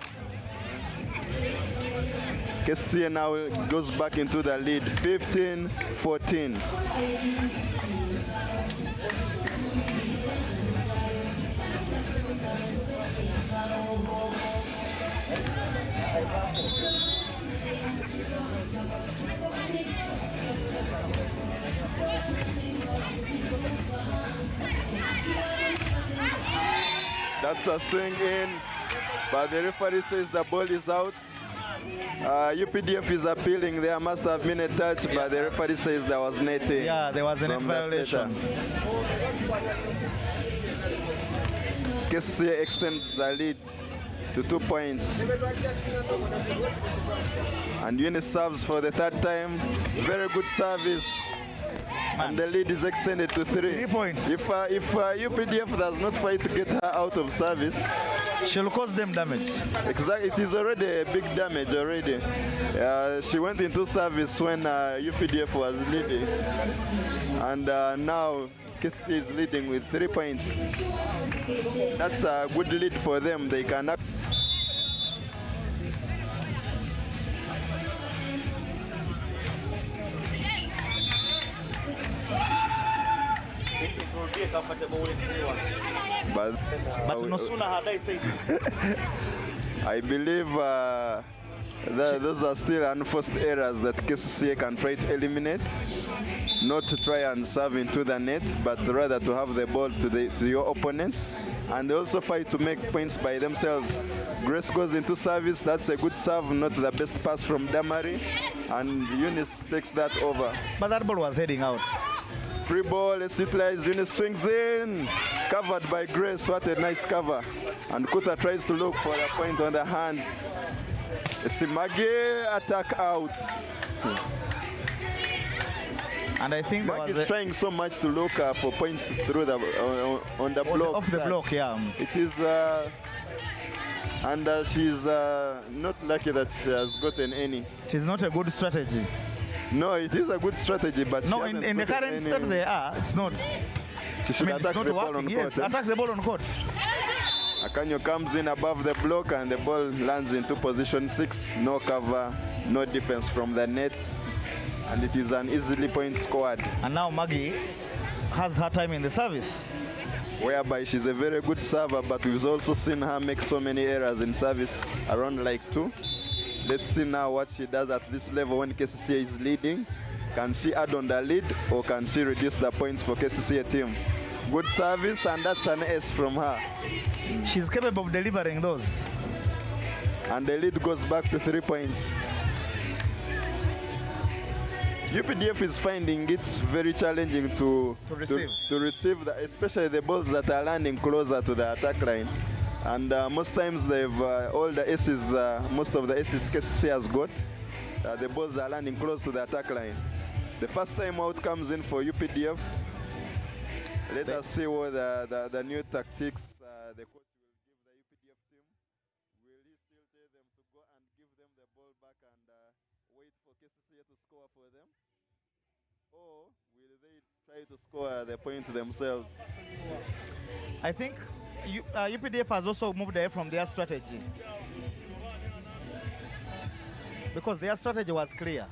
Kcca now goes back into the lead, 15-14. That's a swing in, but the referee says the ball is out. UPDF is appealing. There must have been a touch, but the referee says there was netting. Yeah, there was a net from the violation. Kcca extends the lead to 2 points. And Unis serves for the third time. Very good service. And the lead is extended to 3. 3 points. If UPDF does not fight to get her out of service, She'll cause them damage. exactly, it is already a big damage already. She went into service when UPDF was leading. And now Kcca is leading with 3 points. That's a good lead for them. They can It will be a comfortable win if you want. but no Sooner had I said I believe those are still unforced errors that Kcca can try to eliminate. Not to try and serve into the net, but rather to have the ball to your opponents, and they also fight to make points by themselves. Grace goes into service. That's a good serve, not the best pass from Damari, and Eunice takes that over. But that ball was heading out. Free ball, let's utilize. Eunice swings in, covered by Grace. What a nice cover. And Kutha tries to look for a point on the hand. Simage attack out. And I think there Mag was is trying so much to look for points through the on the block. off the block, yeah. It is, and she's not lucky that she has gotten any. It is not a good strategy. No, it is a good strategy, but No, she in hasn't the gotten current any. state they are, it's not. She should It's attack not the ball working. on Yes, court. attack the ball on court. Akanyo comes in above the block and the ball lands into position 6. No cover, no defense from the net, and it is an easily point scored. And now Maggie has her time in the service. Whereby she's a very good server, but we've also seen her make so many errors in service, around like 2. Let's see now what she does at this level when Kcca is leading. Can she add on the lead, or can she reduce the points for Kcca team? Good service, and that's an S from her. She's capable of delivering those. And the lead goes back to 3 points. UPDF is finding it very challenging to receive especially the balls that are landing closer to the attack line. And most times they've all the aces, most of the aces Kcca has got, the balls are landing close to the attack line. The first time out comes in for UPDF. Let us see what the new tactics the coach will give the UPDF team. Will he still tell them to go and give them the ball back and wait for Kcca to score for them? Or will they try to score the point themselves? I think UPDF has also moved away from their strategy. Because their strategy was clear.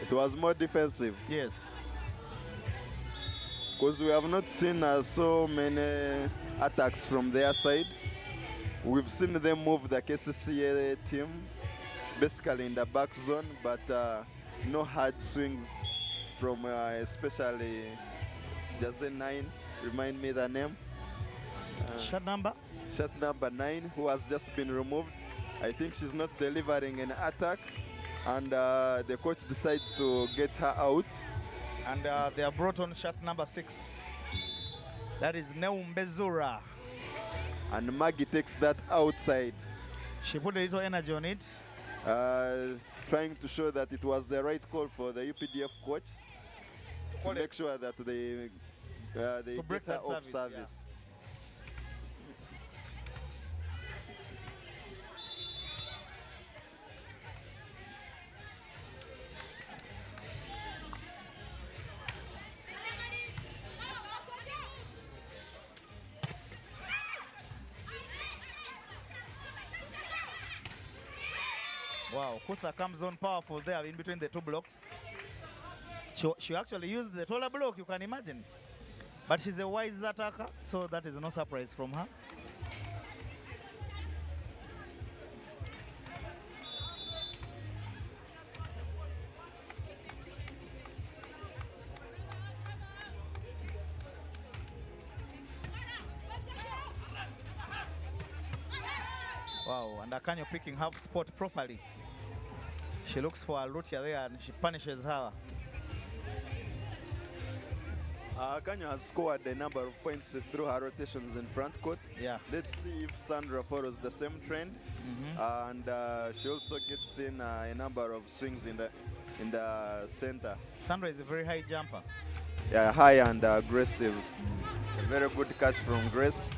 It was more defensive. Yes. Because we have not seen so many attacks from their side. We've seen them move the Kcca team basically in the back zone, but no hard swings from especially Jazen 9, remind me the name. Shot number 9, who has just been removed. I think she's not delivering an attack, and the coach decides to get her out. And they have brought on shot number 6. That is Neumbezura. And Maggie takes that outside. She put a little energy on it. Trying to show that it was the right call for the UPDF coach to make sure that they break get her that off service, service. Wow, Kutha comes on powerful there in between the 2 blocks. She actually used the taller block, you can imagine. But she's a wise attacker, so that is no surprise from her. Wow, and Akanyo picking her spot properly. She looks for a Lutia there and she punishes her. Kanyo has scored a number of points through her rotations in front court. Yeah. Let's see if Sandra follows the same trend. And she also gets in a number of swings in the center. Sandra is a very high jumper. Yeah, high and aggressive. A very good catch from Grace.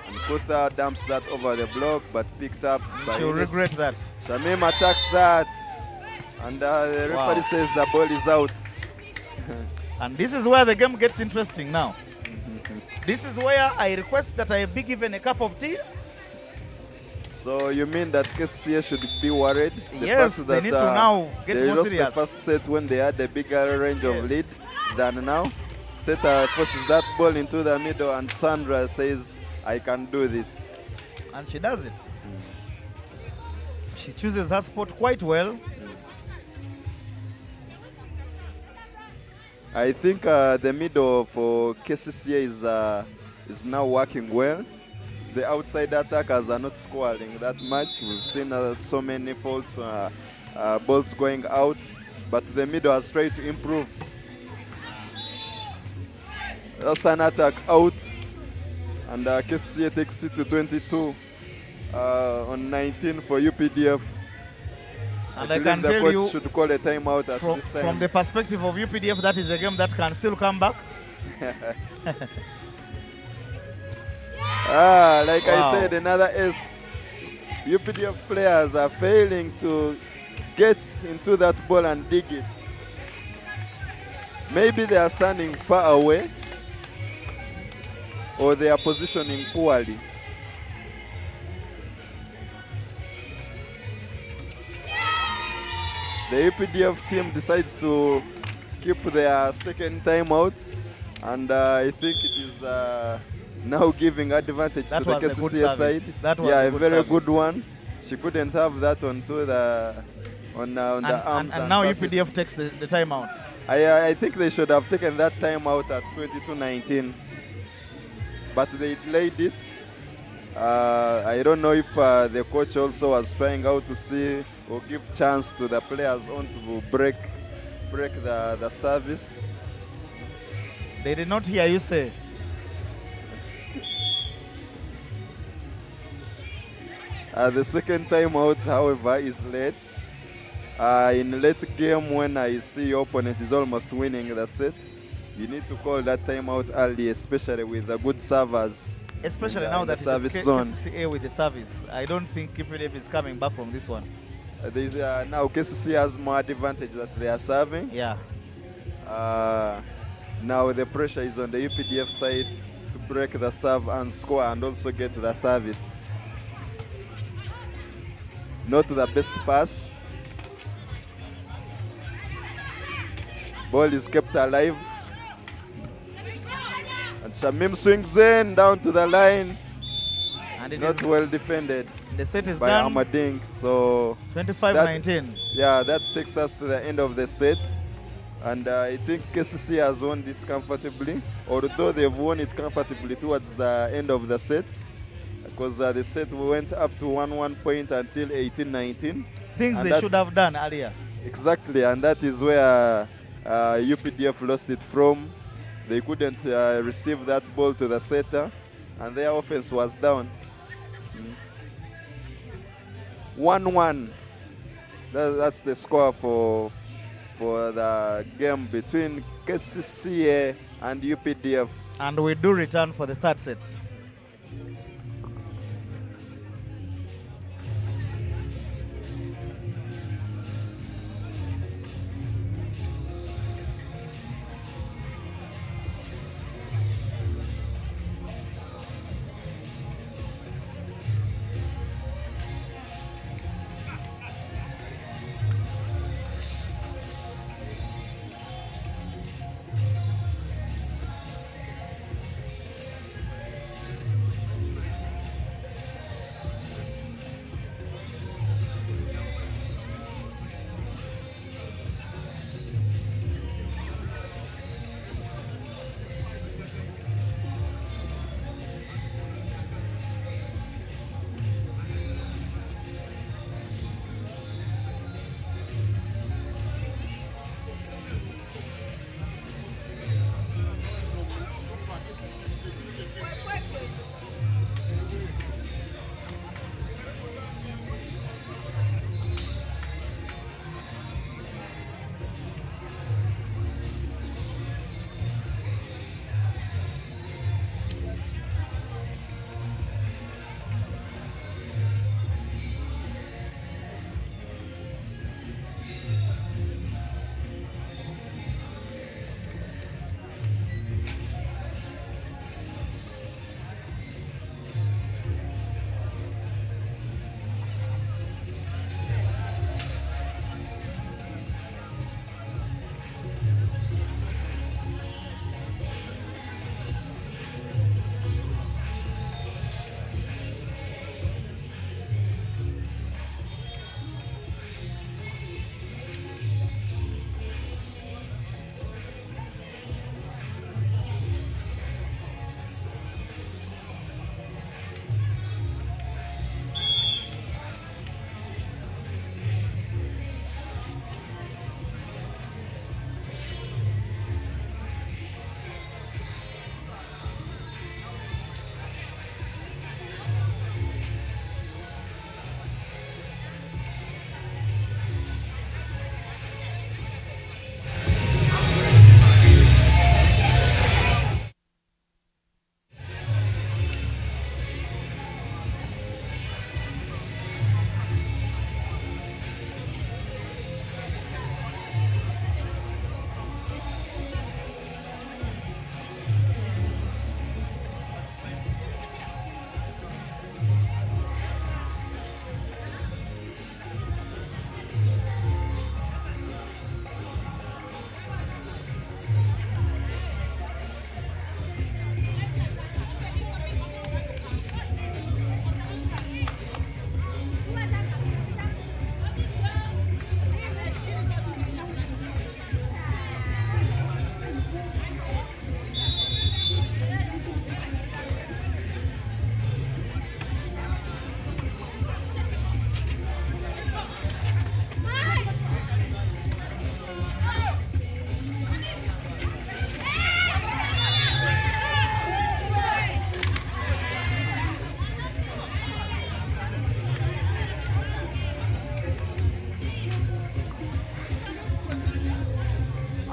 And Kutha dumps that over the block, but picked up by She'll Ines. regret that. Shamim attacks that. And the referee says the ball is out. And this is where the game gets interesting now. This is where I request that I be given a cup of tea. So you mean that Kcca should be worried? Yes, they need to now get they more lost serious. the first set when they had a bigger range of Yes. lead than now. Seta forces that ball into the middle and Sandra says, I can do this. And she does it. She chooses her spot quite well. I think the middle for Kcca is now working well. The outside attackers are not scoring that much. We've seen so many faults, balls going out, but the middle has tried to improve. That's an attack out, and Kcca takes it to 22 on 19 for UPDF. And I I can believe the tell coach you, should call a timeout at from, this time. from the perspective of UPDF, that is a game that can still come back. Like Wow. I said, another ace. UPDF players are failing to get into that ball and dig it. Maybe they are standing far away or they are positioning poorly. The UPDF team decides to keep their second timeout, and I think it is now giving advantage That to the was a good Kcca service. side. That was yeah, a a good very service. good one. She couldn't have that onto the on the arms. And now pass it. UPDF takes the timeout. I think they should have taken that timeout at 22-19, but they delayed it. I don't know if the coach also was trying out to see or give chance to the players on to break the service. They did not hear you say. The second timeout, however, is late. In late game, when I see your opponent is almost winning the set, you need to call that timeout early, especially with the good servers. Especially in now the that it service is zone. Kcca with the service. I don't think UPDF is coming back from this one. There's now Kcca has more advantage that they are serving. Yeah. Now the pressure is on the UPDF side to break the serve and score and also get the service. Not the best pass. Ball is kept alive. And Shamim swings in down to the line. And it Not is well defended the set is by done. Amading. So 25-19. yeah, that takes us to the end of the set. And I think Kcca has won this comfortably, although they've won it comfortably towards the end of the set, because the set went up to 1 point until 18-19. Things And they that- should have done earlier. Exactly, and that is where UPDF lost it from. They couldn't receive that ball to the setter, and their offense was down. 1-1. That's the score for the game between Kcca and UPDF. And we do return for the third set.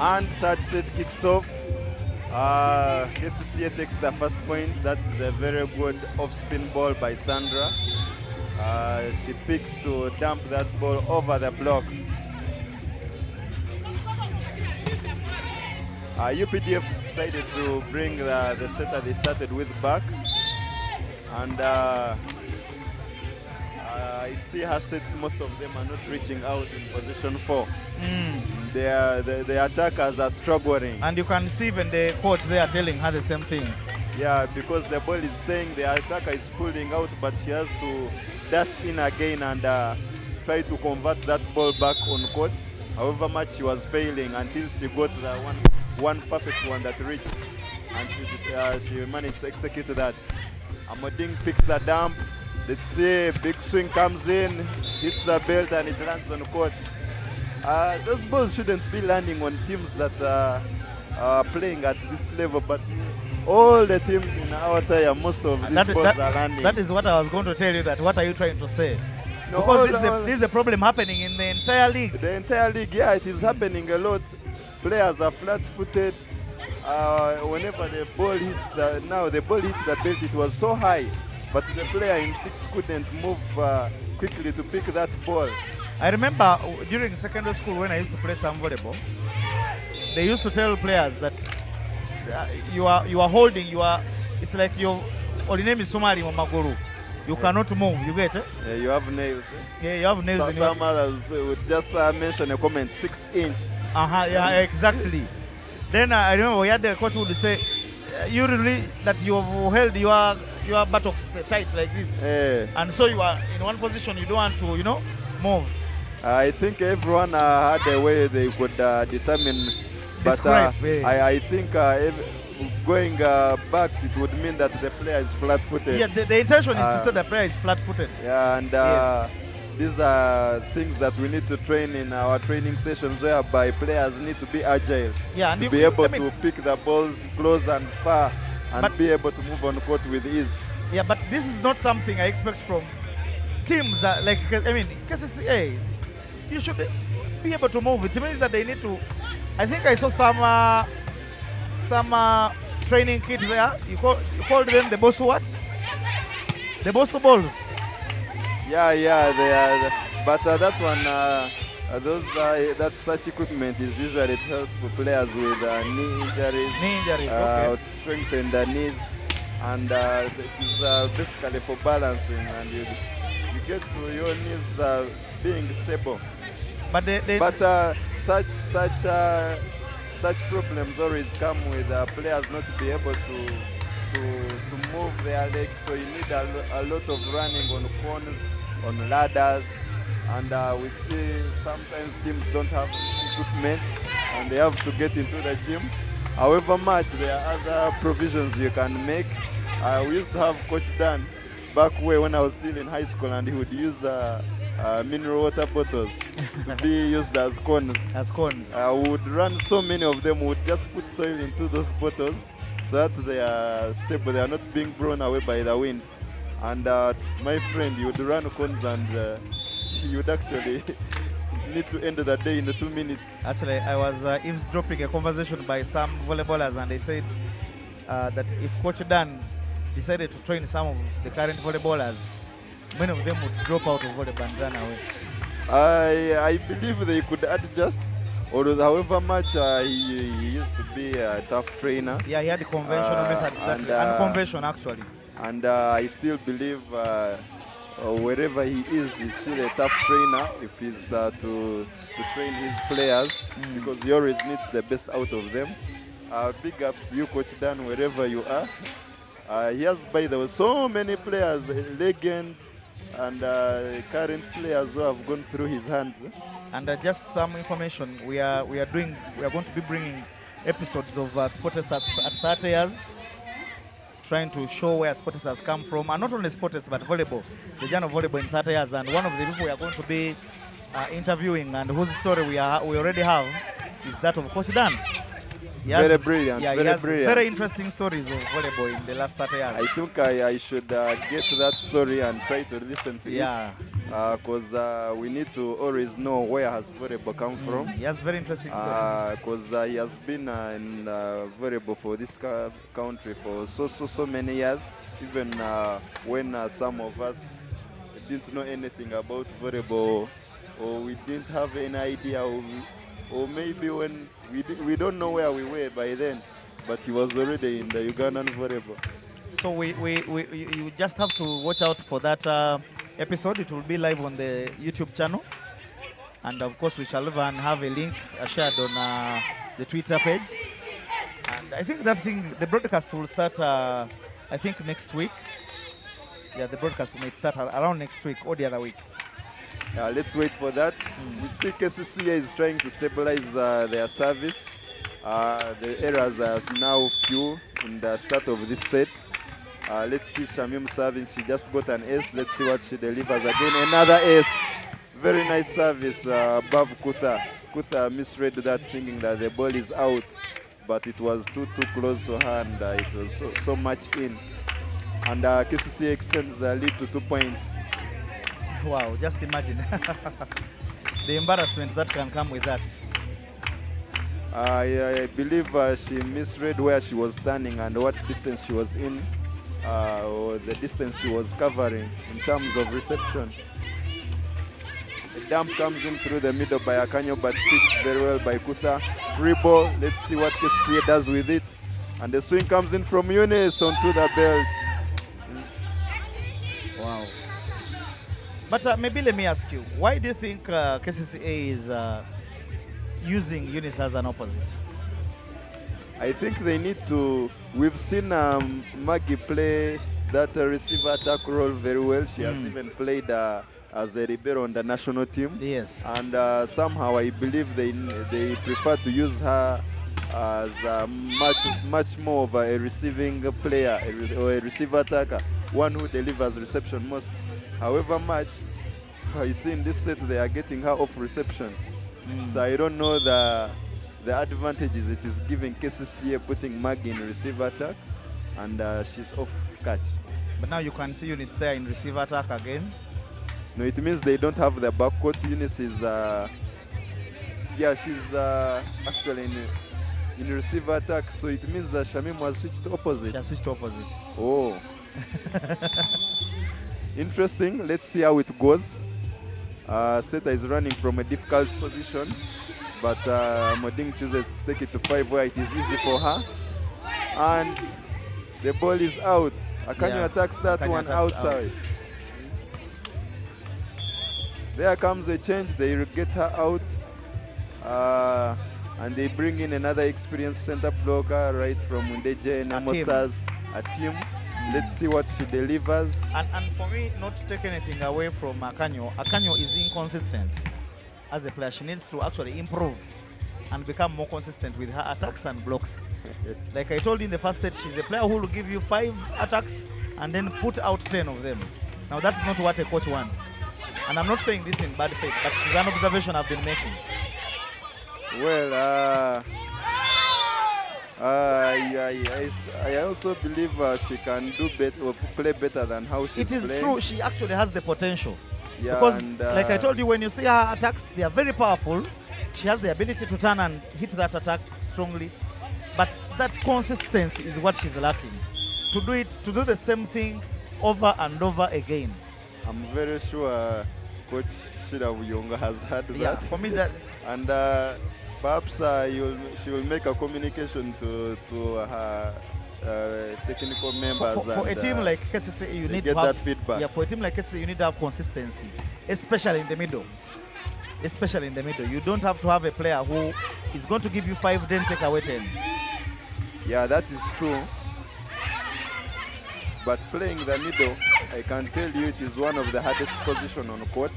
And third set kicks off. Kcca takes the first point. That's the very good off-spin ball by Sandra. She picks to dump that ball over the block. UPDF decided to bring the setter they started with back. And I see her sets, most of them are not reaching out in position 4. The attackers are struggling. And you can see even the coach there telling her the same thing. Yeah, because the ball is staying, the attacker is pulling out, but she has to dash in again and try to convert that ball back on court. However much she was failing until she got the one perfect one that reached, and she managed to execute that. Amoding picks the dump. Let's see, big swing comes in, hits the belt, and it lands on court. Those balls shouldn't be landing on teams that are playing at this level, but all the teams in our tier, most of these balls are landing. That is what I was going to tell you. That what are you trying to say? No, because this is a problem happening in the entire league. The entire league, yeah, it is happening a lot. Players are flat-footed. Whenever the ball hits the ball hits the belt, it was so high, but the player in 6 couldn't move quickly to pick that ball. I remember during secondary school when I used to play some volleyball, they used to tell players that you are holding, it's like your name is Somali Mamaguru. You cannot move, you get it? Yeah, you have nails. Yeah, you have nails. So some others would just mention a comment, 6 inch. Yeah, exactly. Then I remember we had the coach would say, you really that you have held your buttocks tight like this, and so you are in one position. You don't want to, move. I think everyone had a way they could determine, but I think going back, it would mean that the player is flat-footed. Yeah, the intention is to say the player is flat-footed. Yeah, and yes. These are things that we need to train in our training sessions, whereby players need to be agile, to be able to pick the balls close and far, and be able to move on court with ease. Yeah, but this is not something I expect from teams Kcca. You should be able to move. It means that they need to. I think I saw some training kit there. You called them the Bosu what? The Bosu balls. Yeah, they are. But that one, that such equipment is usually helped for players with knee injuries. Okay. To strengthen the knees, and it is basically for balancing, and you get to your knees being stable. But such problems always come with players not to be able to move their legs, so you need a lot of running on corners, on ladders, and we see sometimes teams don't have equipment and they have to get into the gym. However much, there are other provisions you can make. We used to have Coach Dan back when I was still in high school, and he would use mineral water bottles to be used as cones. We would run so many of them. We would just put soil into those bottles so that they are stable, they are not being blown away by the wind. And my friend, you would run cones, and you would actually need to end the day in the 2 minutes. Actually, I was eavesdropping a conversation by some volleyballers, and they said that if Coach Dan decided to train some of the current volleyballers, many of them would drop out of volleyball and run away. I believe they could adjust, although however much he used to be a tough trainer. Yeah, he had conventional methods, unconventional actually. And I still believe wherever he is, he's still a tough trainer if he's to train his players, because he always needs the best out of them. Big ups to you, Coach Dan, wherever you are. He has, by the way, so many players, legends, and current players who have gone through his hands. And just some information, we are going to be bringing episodes of Sporters at 30 years, trying to show where Sporters has come from, and not only Sporters but volleyball, the journey of volleyball in 30 years. And one of the people we are going to be interviewing, and whose story we already have, is that of Coach Dan. Very brilliant. Yeah, very brilliant. Very interesting stories of volleyball in the last 30 years. I think I should get to that story and try to listen to it. because we need to always know where has volleyball come from. He has very interesting stories. Because he has been in volleyball for this country for so many years. Even when some of us didn't know anything about volleyball, or we didn't have any idea, or maybe when we don't know where we were by then, but he was already in the Ugandan volleyball. So you just have to watch out for that episode. It will be live on the YouTube channel, and of course we shall even have a link shared on the Twitter page. And I think that thing, the broadcast will start, I think next week. Yeah, the broadcast may start around next week or the other week. Let's wait for that. We see Kcca is trying to stabilize their service. The errors are now few in the start of this set. Let's see Shamim serving. She just got an ace. Let's see what she delivers again. Another ace. Very nice service above Kutha. Kutha misread that, thinking that the ball is out, but it was too close to her, and it was so much in. And Kcca extends the lead to 2 points. Wow, just imagine the embarrassment that can come with that. I believe she misread where she was standing and what distance she was in, or the distance she was covering in terms of reception. A dump comes in through the middle by Akanyo, but picked very well by Kutha. Free ball. Let's see what Kcca does with it. And the swing comes in from Eunice onto the belt. Wow. But maybe let me ask you, why do you think Kcca is using Eunice as an opposite? I think they need to. We've seen Maggie play that receiver attack role very well. She has even played as a libero on the national team. Yes. And somehow I believe they prefer to use her as much more of a receiving player or a receiver attacker, one who delivers reception most. However much, you see in this set they are getting her off reception. So I don't know the advantages it is giving Kcca putting Maggie in receiver attack, and she's off catch. But now you can see Eunice there in receiver attack again. No, it means they don't have the backcourt. Eunice is, she's actually in receiver attack. So it means that Shamim was switched to opposite. She has switched to opposite. Oh. Interesting. Let's see how it goes. Seta is running from a difficult position, but Moding chooses to take it to 5 where it is easy for her. And the ball is out. Akanyo attacks that one outside. There comes a change. They get her out. And they bring in another experienced center blocker right from Mundeje and Amostars, a team. Let's see what she delivers. And for me, not to take anything away from Akanyo, Akanyo is inconsistent as a player. She needs to actually improve and become more consistent with her attacks and blocks. Like I told you in the first set, she's a player who will give you 5 attacks and then put out 10 of them. Now that's not what a coach wants. And I'm not saying this in bad faith, but it's an observation I've been making. Well, I also believe she can do better or play better than how she's It is playing. true, she actually has the potential. Yeah, because, and, like I told you, when you see her attacks, they are very powerful. She has the ability to turn and hit that attack strongly. But that consistency is what she's lacking. To do the same thing over and over again. I'm very sure Coach Shida Wuyonga has had Yeah, that. for me that. And perhaps she will make a communication to her technical members. For a and, team like Kcca, you need get to have that feedback. Yeah, for a team like Kcca, you need to have consistency, especially in the middle. Especially in the middle, you don't have to have a player who is going to give you 5, then take away 10. Yeah, that is true. But playing the middle, I can tell you it is one of the hardest positions on the court.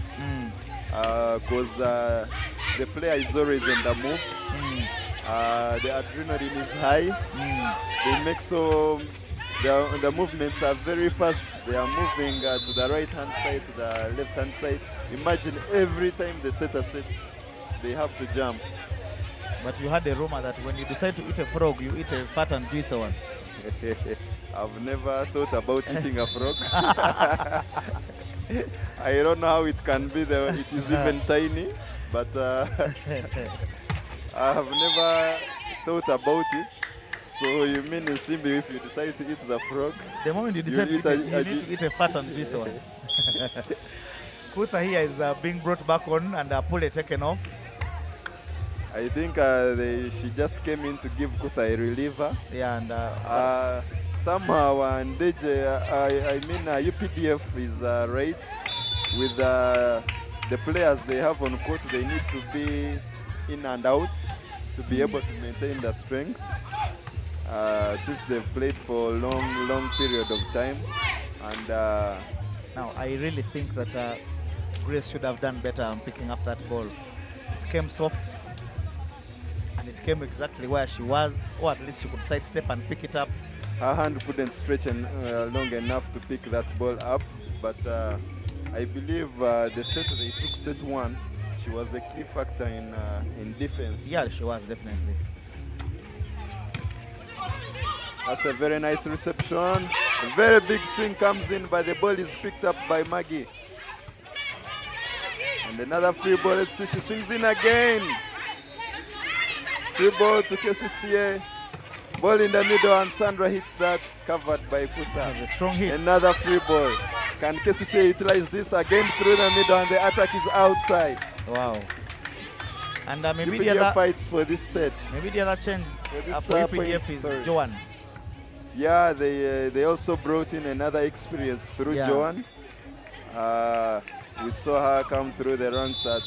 Because the player is always on the move. The adrenaline is high. They make the movements are very fast. They are moving to the right hand side, to the left hand side. Imagine every time they set a set, they have to jump. But you had a rumor that when you decide to eat a frog, you eat a fat and juicy one. I've never thought about eating a frog. I don't know how it can be there. It is even tiny, but I have never thought about it. So you mean in Simbi, if you decide to eat the frog, The moment you decide to eat eat a- it, you a- need to eat a fat and juicy one. Kutha here is being brought back on and pulley taken off. I think she just came in to give Kutha a reliever. Yeah, and Somehow, and UPDF is right with the players they have on court. They need to be in and out to be able to maintain the strength. Since they've played for a long period of time, and now I really think that Grace should have done better on picking up that ball. It came soft, and it came exactly where she was, or at least she could sidestep and pick it up. her hand couldn't stretch long enough to pick that ball up. But I believe the set they took, set one, she was a key factor in defense. Yeah, she was definitely. That's a very nice reception. A very big swing comes in, but the ball is picked up by Maggie. And another free ball. Let's see, she swings in again. Free ball to Kcca. Ball in the middle, and Sandra hits that, covered by Kutha. That was a strong hit. Another free ball. Can Kcca utilize this again through the middle, and the attack is outside. Wow. And maybe UPDF the other fights for this set. maybe the other change this, for point, UPDF is sorry. Joan. Yeah, they also brought in another experience through Yeah. Joan. We saw her come through the ranks at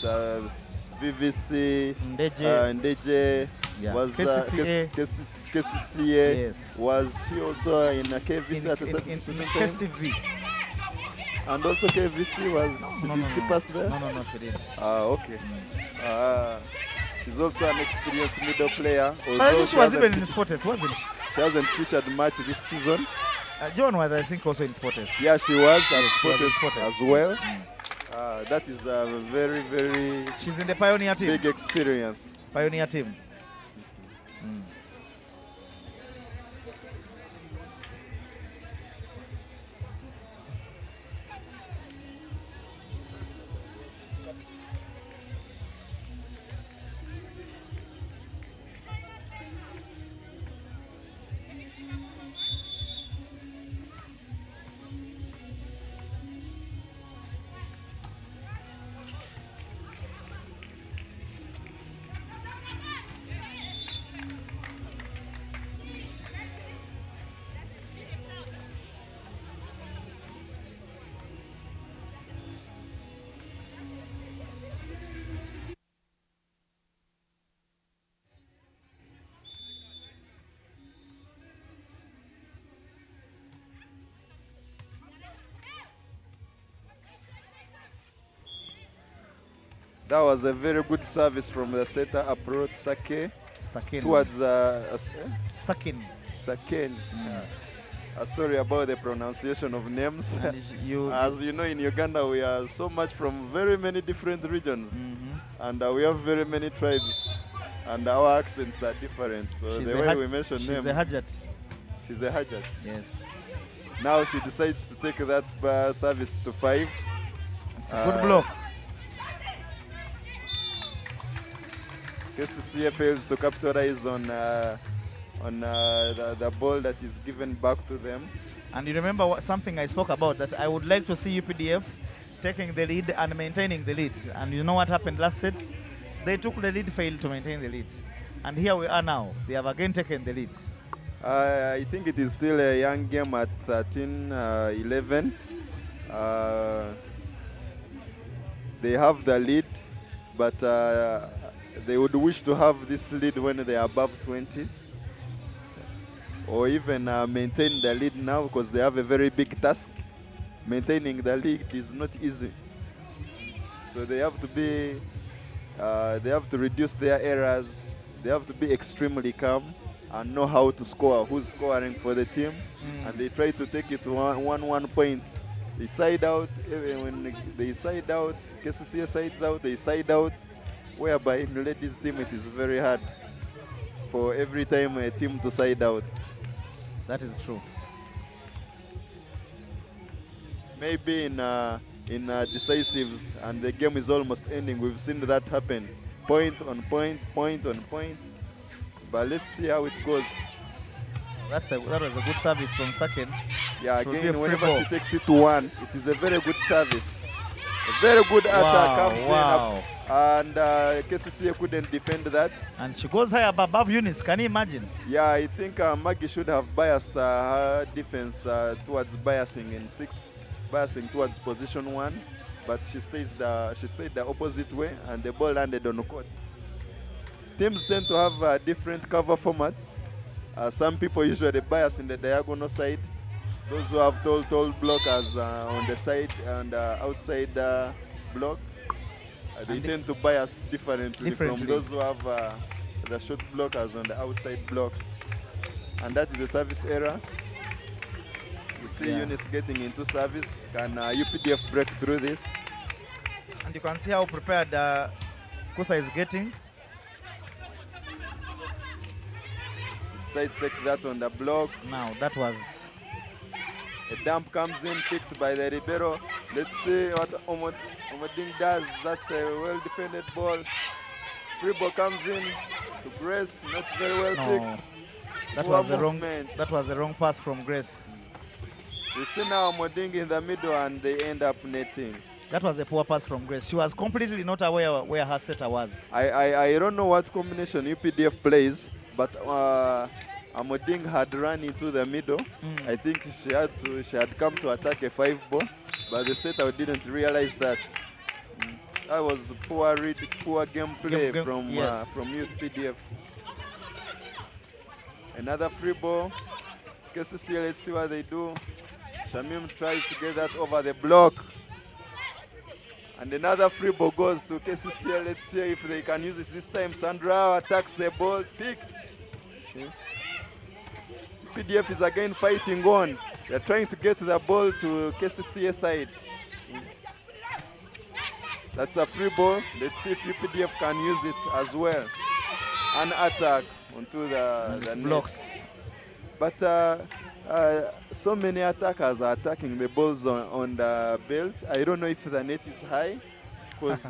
VVC, Ndeje, Yeah. was Kcca. Kcca. Yes. Was she also in a KVC at a certain in time? KCV. And also KVC was, did she pass there? No, she did. Okay. She's also an experienced middle player. But I although think she was even hasn't- in Sportest, wasn't she? She hasn't featured much this season. Joan was, I think, also in Sportest. Yeah, she was at Yes, she was in Sportest Sportest. as well. Mm. That is a very She's in the Pioneer team. big experience. Pioneer team. Mm. That was a very good service from the setter approach Sake Sakin. towards Sakin. Saken. Sorry about the pronunciation of names. And you. As you know, in Uganda we are so much from very many different regions, Mhm. and we have very many tribes, and our accents are different. So She's the a way Haj- we mention she's names, a Hajat. she's a Hajat. Yes. Now she decides to take that service to 5. It's a good block. Kcca fails to capitalize on the ball that is given back to them. And you remember something I spoke about, that I would like to see UPDF taking the lead and maintaining the lead. And you know what happened last set? They took the lead, failed to maintain the lead. And here we are now. They have again taken the lead. I think it is still a young game at 13-11. They have the lead, but they would wish to have this lead when they are above 20, or even maintain the lead now, because they have a very big task. Maintaining the lead is not easy, so they have to be, they have to reduce their errors. They have to be extremely calm and know how to score, who's scoring for the team, and they try to take it to one point. They side out, even when they side out, Kcca sides out, they side out, whereby in the ladies team it is very hard for every time a team to side out. That is true. Maybe in in decisives, and the game is almost ending. We've seen that happen, point on point, point on point. But let's see how it goes. That was a good service from Sakin. Yeah, It would be a again, free whenever ball. she takes it to one, it is a very good service. A very good attack comes Wow. in, and Kcca couldn't defend that. And she goes high above Eunice. Can you imagine? Yeah, I think Maggie should have biased her defense towards biasing towards position one, but she stayed the opposite way, and the ball landed on the court. Teams tend to have different cover formats. Some people usually bias in the diagonal side. Those who have tall blockers on the side and outside block, they tend to bias differently from those who have the short blockers on the outside block. And that is the service error. You see Eunice getting into service. Can UPDF break through this? And you can see how prepared Kutha is getting. Sides take that on the block. Now that was a dump comes in, picked by the Ribeiro. Let's see what Omoding does. That's a well defended ball. Free ball comes in to Grace, not very well picked. That was the wrong pass from Grace. You see now Omoding in the middle and they end up netting. That was a poor pass from Grace. She was completely not aware where her setter was. I don't know what combination UPDF plays, but Omoding had run into the middle. I think she had come to attack a 5 ball, but the setter didn't realize that. That was poor gameplay from UPDF. Another free ball. Kcca, let's see what they do. Shamim tries to get that over the block. And another free ball goes to Kcca. Let's see if they can use it this time. Sandra attacks the ball, picked. UPDF is again fighting on. They're trying to get the ball to Kcca side. That's a free ball. Let's see if UPDF can use it as well. An attack onto the blocked. But so many attackers are attacking the balls on the belt. I don't know if the net is high, because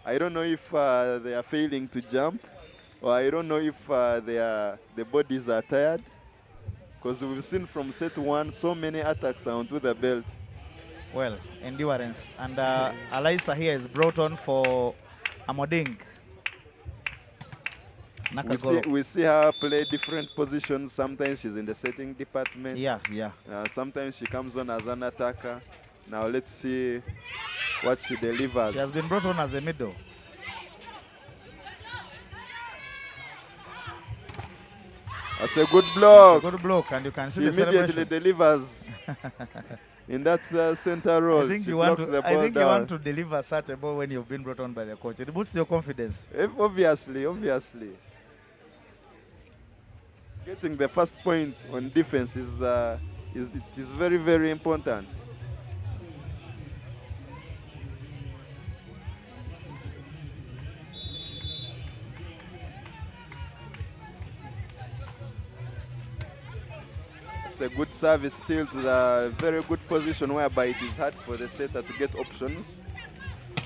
I don't know if they are failing to jump, or I don't know if the bodies are tired. Because we've seen from set 1 so many attacks onto the belt. Well, endurance. And Alisa here is brought on for Omoding. We see her play different positions. Sometimes she's in the setting department. Yeah. Sometimes she comes on as an attacker. Now let's see what she delivers. She has been brought on as a middle. That's a good block. It's a good block, and you can see she the immediately delivers in that center role. I think you want to deliver such a ball when you've been brought on by the coach. It boosts your confidence. Obviously. Getting the first point on defense is very, very important. It's a good service still to the very good position whereby it is hard for the setter to get options.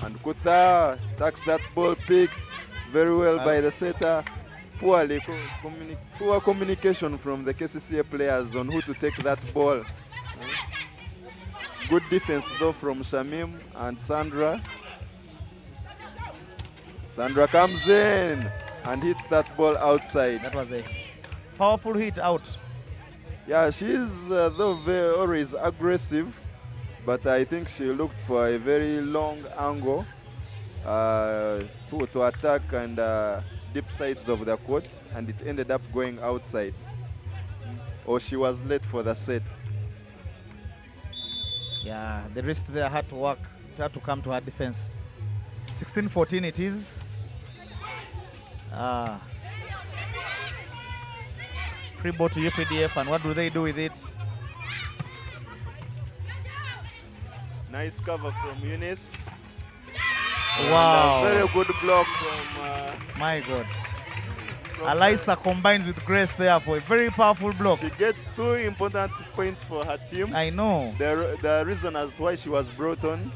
And Kutha attacks that ball, picked very well by the setter. Poor communication from the Kcca players on who to take that ball. Good defense though from Shamim and Sandra. Sandra comes in and hits that ball outside. That was a powerful hit out. Yeah, she is though always aggressive, but I think she looked for a very long angle to attack and deep sides of the court, and it ended up going outside. Or she was late for the set. Yeah, the wrist there had to work. It had to come to her defense. 16-14 it is. Free ball to UPDF, and what do they do with it? Nice cover from Eunice. Wow. Very good block from... My God. Alisa combines with Grace there for a very powerful block. She gets 2 important points for her team. I know. The reason as to why she was brought on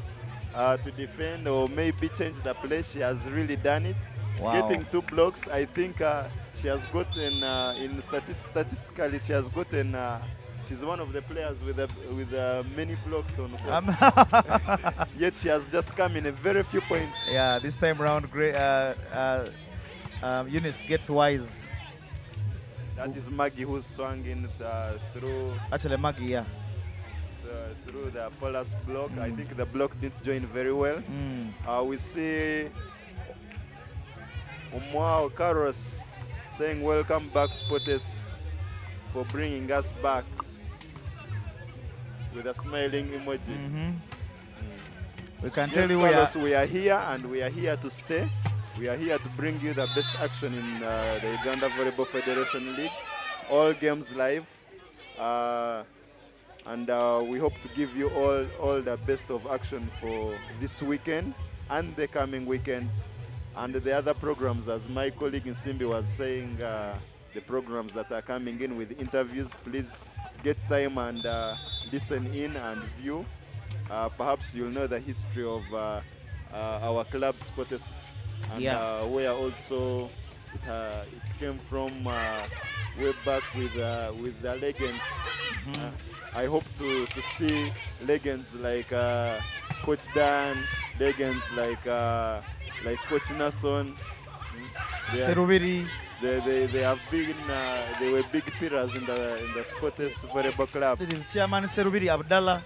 to defend or maybe change the play, she has really done it. Wow. Getting 2 blocks, I think she has gotten statistically she has gotten. She's one of the players with many blocks on court. Yet she has just come in a very few points. Yeah, this time around, Eunice gets wise. That is Maggie who swung in through. Actually, Maggie, yeah. Through the Paulus block. I think the block didn't join very well. We see Umwao Carlos saying welcome back Spotes for bringing us back with a smiling emoji. We can Yes, tell you we are here and we are here to stay. We are here to bring you the best action in the Uganda Volleyball Federation League. All games live. And we hope to give you all the best of action for this weekend and the coming weekends and the other programs, as my colleague Nsimbi was saying, the programs that are coming in with interviews. Please get time and listen in and view. Perhaps you'll know the history of our club Spotes and where also it came from way back with the legends. I hope to see legends like Coach Dan, legends like Coach Nason. Serubiri. They have been they were big pillars in the Spotes Volleyball Club. It is Chairman Serubiri Abdallah.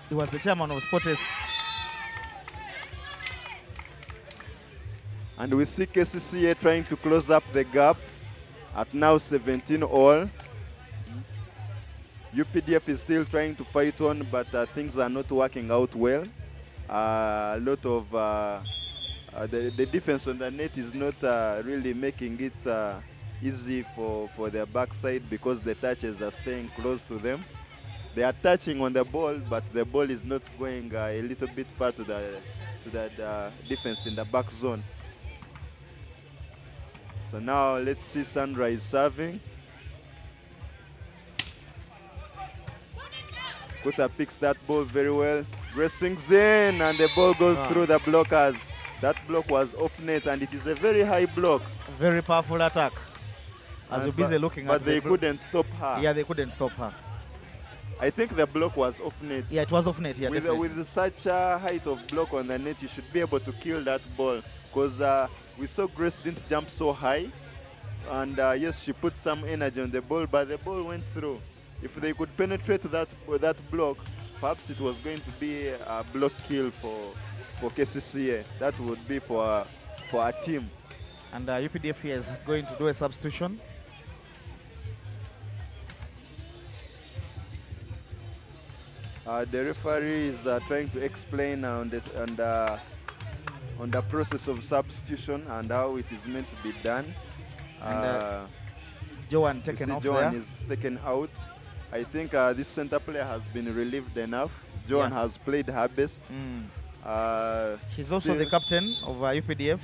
He was the chairman of Spotes. And we see Kcca trying to close up the gap at now 17 all. UPDF is still trying to fight on, but things are not working out well. A lot of the defense on the net is not really making it easy for their backside because the touches are staying close to them. They are touching on the ball, but the ball is not going a little bit far to the defense in the back zone. So now let's see Sandra is serving. Kuta picks that ball very well. Grace swings in and the ball goes through the blockers. That block was off net and it is a very high block. Very powerful attack. As you're busy looking but at they couldn't stop her. Yeah, they couldn't stop her. I think the block was off net. Yeah, it was off net. Yeah, with such a height of block on the net, you should be able to kill that ball. Because we saw Grace didn't jump so high. And yes, she put some energy on the ball, but the ball went through. If they could penetrate that block, perhaps it was going to be a block kill for Kcca. That would be for our team. And UPDF here is going to do a substitution. The referee is trying to explain on the process of substitution and how it is meant to be done. And Joan taken off Joan there. is taken out. I think this center player has been relieved enough. Joan has played her best. She's also the captain of UPDF.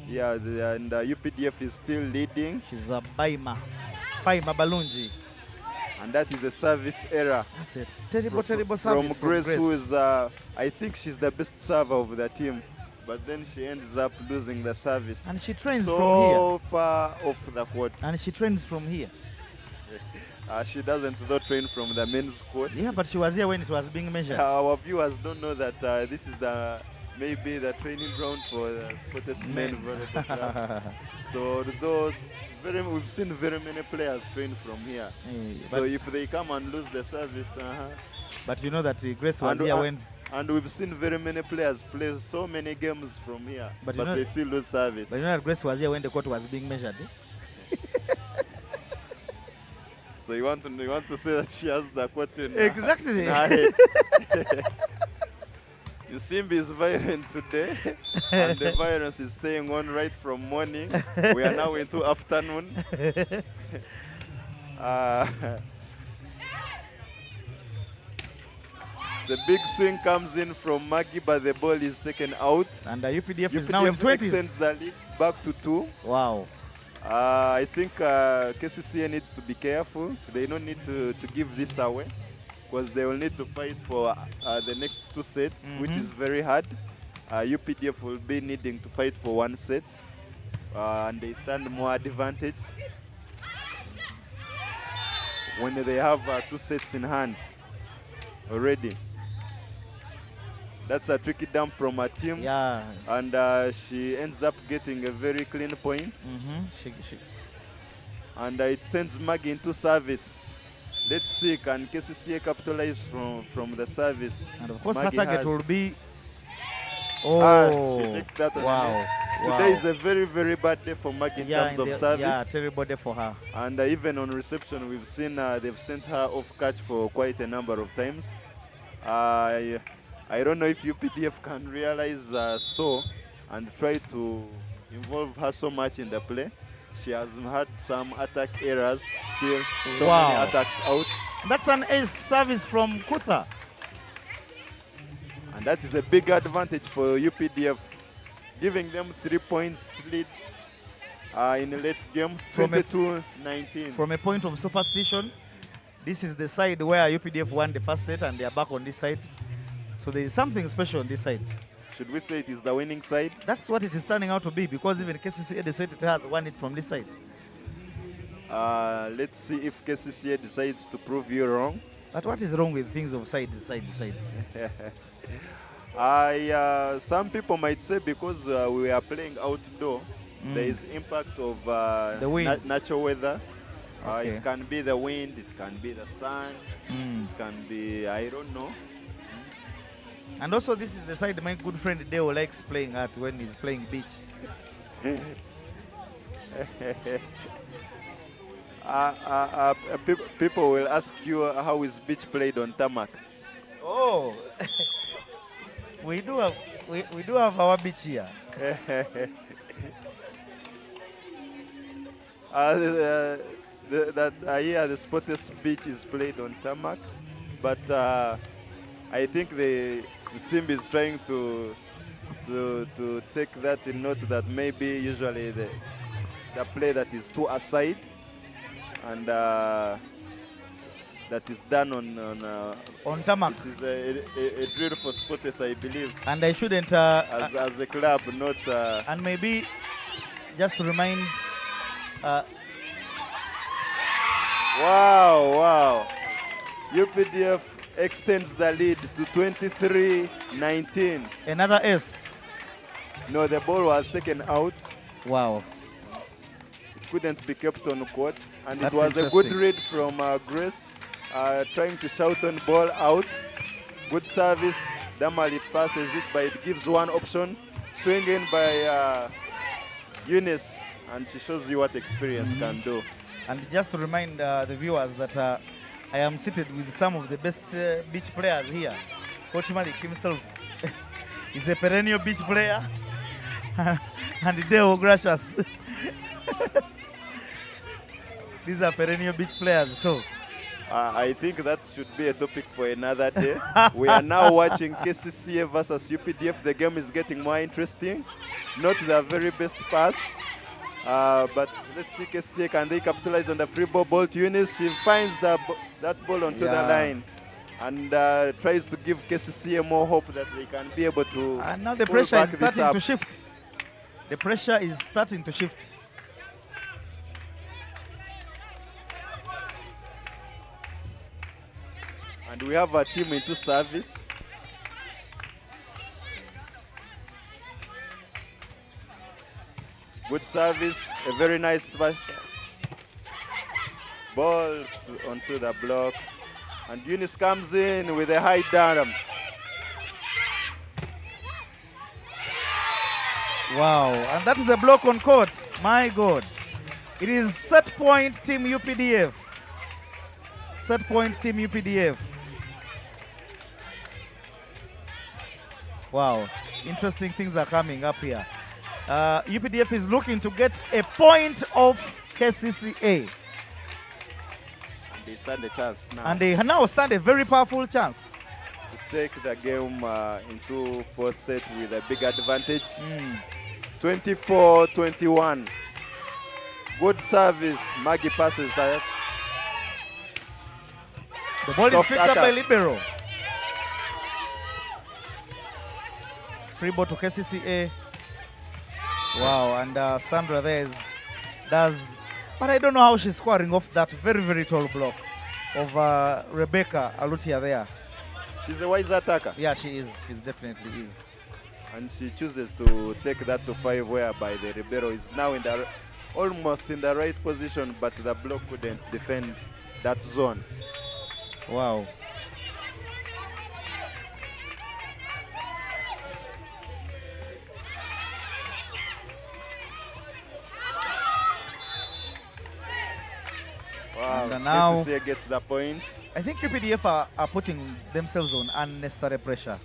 Yeah, and UPDF is still leading. She's a Faima Balunji. And that is a service error. That's a terrible service from Grace, who is, I think she's the best server of the team. But then she ends up losing the service. And she trains from here. So far off the court. And she trains from here. She doesn't though train from the men's court. Yeah, but she was here when it was being measured. Our viewers don't know that this is maybe the training ground for the Spotes men volleyball club. So we've seen very many players train from here. So if they come and lose the service, But you know that Grace was here when. And we've seen very many players play so many games from here, but they still lose service. But you know that Grace was here when the court was being measured. So you want to say that she has the court in exactly. Nsimbi is violent today, and the violence is staying on right from morning. We are now into afternoon. The big swing comes in from Maggie, but the ball is taken out. And UPDF is now in 20s. Extends the lead back to 2. Wow. I think Kcca needs to be careful. They don't need to give this away because they will need to fight for the next 2 sets, which is very hard. UPDF will be needing to fight for 1 set, and they stand more advantage when they have 2 sets in hand already. That's a tricky dump from her team. Yeah. And she ends up getting a very clean point. And it sends Maggie into service. Let's see, can Kcca capitalize from the service? And of course, Maggie her target has. will be. She Oh, takes that on the wow. net. Today is a very, very bad day for Maggie in terms of service. Yeah, terrible day for her. And even on reception, we've seen they've sent her off catch for quite a number of times. I don't know if UPDF can realize so and try to involve her so much in the play. She has had some attack errors still. So many attacks out. That's an ace service from Kutha. And that is a big advantage for UPDF, giving them 3 points lead in the late game, 22-19. From a point of superstition, this is the side where UPDF won the first set and they are back on this side. So there is something special on this side. Should we say it is the winning side? That's what it is turning out to be, because even Kcca, the set it has, won it from this side. Let's see if Kcca decides to prove you wrong. But what is wrong with things of sides? Some people might say because we are playing outdoor, there is impact of the wind. Natural weather. Okay. It can be the wind, it can be the sun, it can be, I don't know. And also this is the side my good friend Deo likes playing at when he's playing beach. People will ask you how is beach played on tarmac. Oh, we do have our beach here. The Spotters beach is played on tarmac, but I think the Simba is trying to take that in note that maybe usually the play that is too aside and that is done on tarmac. It is a drill for Spotters, I believe. And I shouldn't as a club, not and maybe just to remind. Wow! UPDF extends the lead to 23-19. Another S. No, the ball was taken out. Wow. It couldn't be kept on court. And That's it was a good read from Grace, trying to shout on ball out. Good service. Damali passes it, but it gives one option. Swing in by Eunice, and she shows you what experience can do. And just to remind the viewers that I am seated with some of the best beach players here. Coach Malik himself is a perennial beach player. And Deo Gracious. These are perennial beach players. So I think that should be a topic for another day. We are now watching Kcca versus UPDF. The game is getting more interesting. Not the very best pass. But let's see Kcca, can they capitalize on the free ball to Eunice? She finds that ball onto the line and tries to give Kcca more hope that they can be able to. And now the pressure is starting to shift. The pressure is starting to shift. And we have a team into service. Good service, a very nice ball onto the block. And Eunice comes in with a high down. Wow, and that is a block on court. My God. It is set point team UPDF. Set point team UPDF. Wow, interesting things are coming up here. UPDF is looking to get a point of Kcca. And they stand a chance now. And they now stand a very powerful chance to take the game into fourth set with a big advantage. 24-21. Good service. Maggie passes that. The ball is Soft picked up by attack. libero. Free ball to Kcca. Wow, and Sandra there does, but I don't know how she's scoring off that very tall block of Rebecca Alutia there. She's a wise attacker. Yeah, she is. She's definitely is. And she chooses to take that to 5, whereby the Ribeiro is now in the almost in the right position, but the block couldn't defend that zone. Wow. Wow. And now- Kcca gets the point. I think UPDF are putting themselves on unnecessary pressure.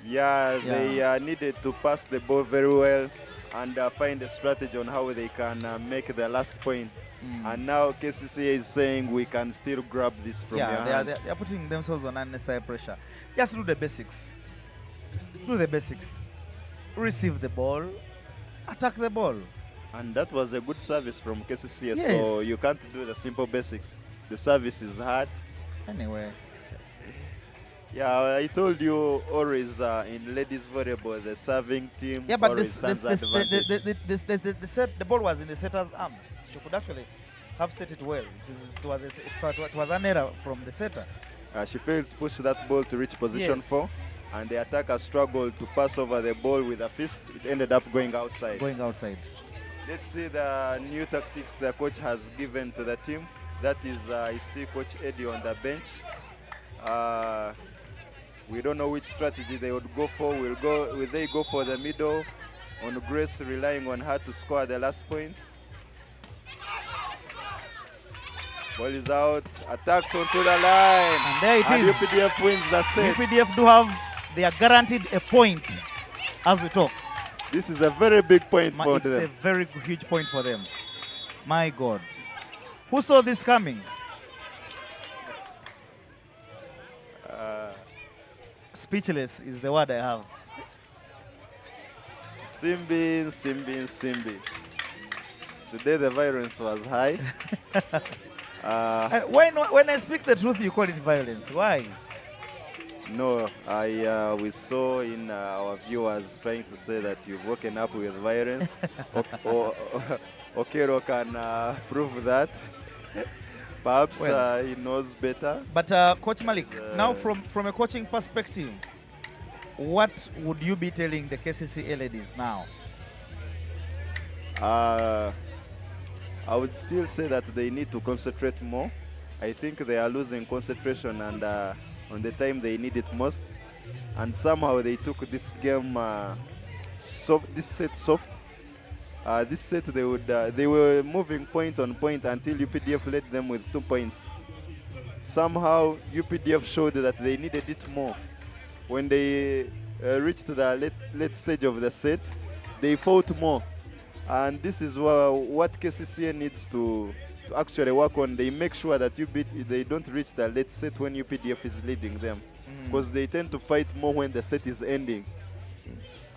Yeah, they needed to pass the ball very well and find a strategy on how they can make the last point. And now Kcca is saying we can still grab this from your hands. They are putting themselves on unnecessary pressure. Just do the basics. Do the basics. Receive the ball. Attack the ball. And that was a good service from Kcca, Yes. so you can't do the simple basics. The service is hard. Anyway. Yeah, I told you always in ladies volleyball, the serving team Yeah, but always stands advantage. the ball was in the setter's arms. She could actually have set it well. It was an error from the setter. She failed to push that ball to reach position Yes. 4, and the attacker struggled to pass over the ball with a fist. It ended up going outside. Going outside. Let's see the new tactics the coach has given to the team. That is, I see Coach Eddie on the bench. We don't know which strategy they would go for. Will they go for the middle on Grace, relying on her to score the last point? Ball is out, attacked onto the line. And there it is. UPDF wins the set. UPDF do have, they are guaranteed a point as we talk. This is a very big point for It's them. a very huge point for them. My God. Who saw this coming? Speechless is the word I have. Simbi. Today the violence was high. When I speak the truth, you call it violence. Why? No, we saw in our viewers trying to say that you've woken up with violence. Okero can prove that. Perhaps he knows better. But Coach Malik, now from a coaching perspective, what would you be telling the Kcca ladies now? I would still say that they need to concentrate more. I think they are losing concentration and on the time they need it most. And somehow they took this game this set soft. This set they were moving point on point until UPDF led them with 2 points. Somehow UPDF showed that they needed it more. When they reached the late stage of the set, they fought more. And this is what Kcca needs to actually work on. They make sure that they don't reach the late set when UPDF is leading them, because they tend to fight more when the set is ending.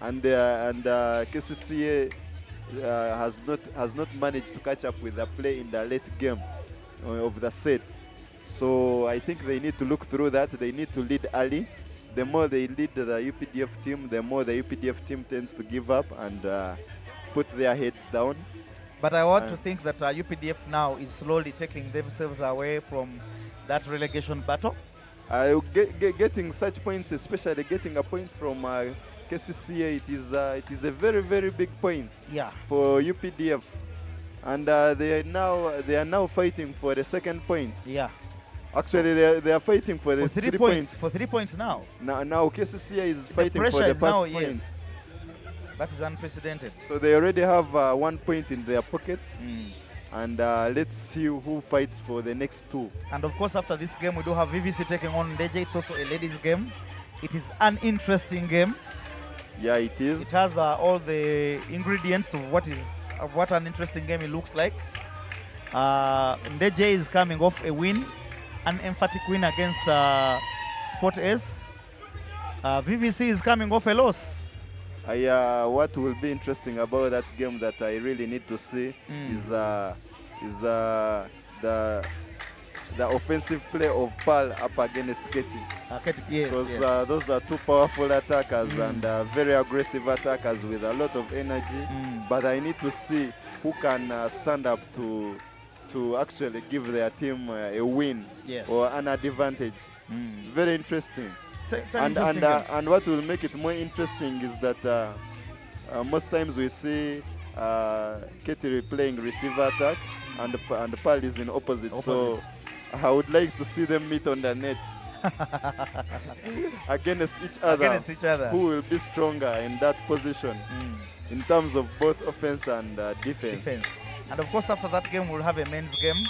And Kcca has not managed to catch up with the play in the late game of the set. So I think they need to look through that. They need to lead early. The more they lead the UPDF team, the more the UPDF team tends to give up and put their heads down. But I want to think that UPDF now is slowly taking themselves away from that relegation battle. Getting such points, especially getting a point from Kcca, it is a very big point. Yeah. For UPDF, and they are now fighting for the second point. Yeah. Actually, they are fighting for the For 3 points. For 3 points now. Now Kcca is fighting the for the is now, first point. yes. That is unprecedented. So they already have 1 point in their pocket. And let's see who fights for the next 2. And of course, after this game, we do have VVC taking on Ndeje. It's also a ladies' game. It is an interesting game. Yeah, it is. It has all the ingredients of what an interesting game it looks like. Ndeje is coming off a win, an emphatic win against Sport S. VVC is coming off a loss. what will be interesting about that game that I really need to see is the offensive play of Pal up against Keti. Yes, Because yes. those are two powerful attackers and very aggressive attackers with a lot of energy. But I need to see who can stand up to actually give their team a win Yes. or an advantage. Very interesting. It's an interesting game. And what will make it more interesting is that most times we see Ketiri playing receiver attack and Pal is in opposite. So Opposite. I would like to see them meet on the net against each other. Against each other. Who will be stronger in that position in terms of both offense and defense. And of course, after that game, we'll have a men's game.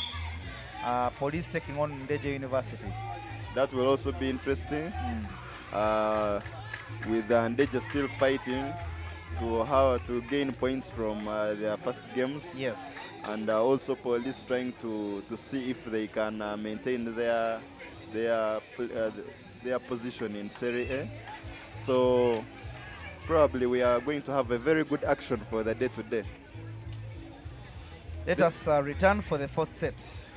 Police taking on Ndeje University. That will also be interesting. With Ndeje still fighting to gain points from their first games. Yes. And also police trying to see if they can maintain their position in Serie A. So probably we are going to have a very good action for the day-to-day. Let us return for the fourth set.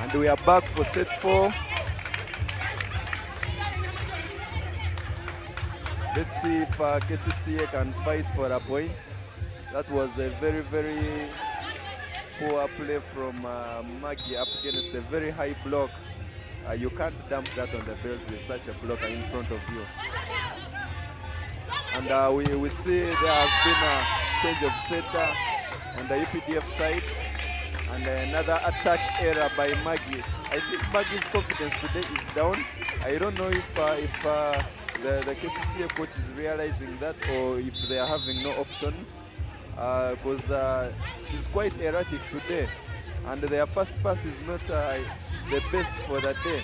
And we are back for set 4. Let's see if Kcca can fight for a point. That was a very, very poor play from Maggie up against a very high block. You can't dump that on the belt with such a blocker in front of you. And we see there has been a change of setter on the UPDF side. And another attack error by Maggie. I think Maggie's confidence today is down. I don't know if the Kcca coach is realizing that or if they are having no options. Because she's quite erratic today. And their first pass is not the best for the day.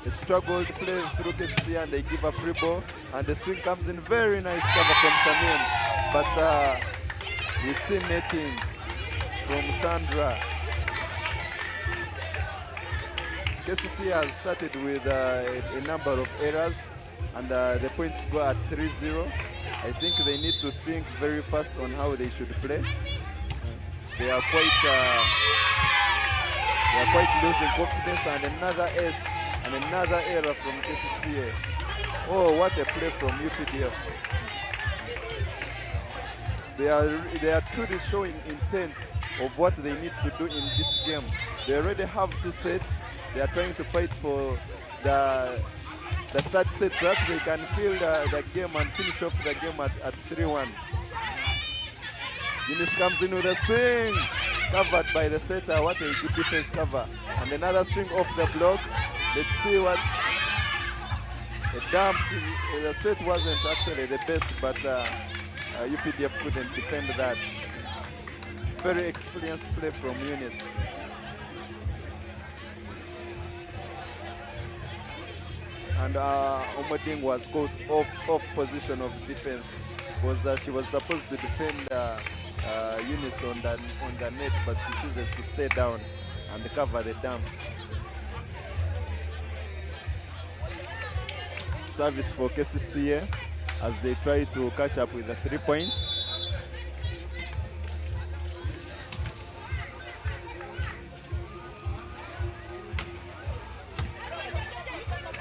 They struggled playing through Kcca and they give a free ball. And the swing comes in, very nice cover from Samin. But we see netting from Sandra. Kcca has started with a number of errors and the points go at 3-0. I think they need to think very fast on how they should play. They are quite losing confidence, and another ace and another error from Kcca. Oh, what a play from UPDF. They are truly showing intent of what they need to do in this game. They already have 2 sets. They are trying to fight for the third set so that they can kill the game and finish off the game at 3-1. Guinness comes in with a swing, covered by the setter. What a good defense cover. And another swing off the block. Let's see what the dump. The set wasn't actually the best, but UPDF couldn't defend that. Very experienced play from Eunice. and Omoding was caught off position of defense because she was supposed to defend Eunice on the net, but she chooses to stay down and cover the dam. Service for Kcca as they try to catch up with the 3 points.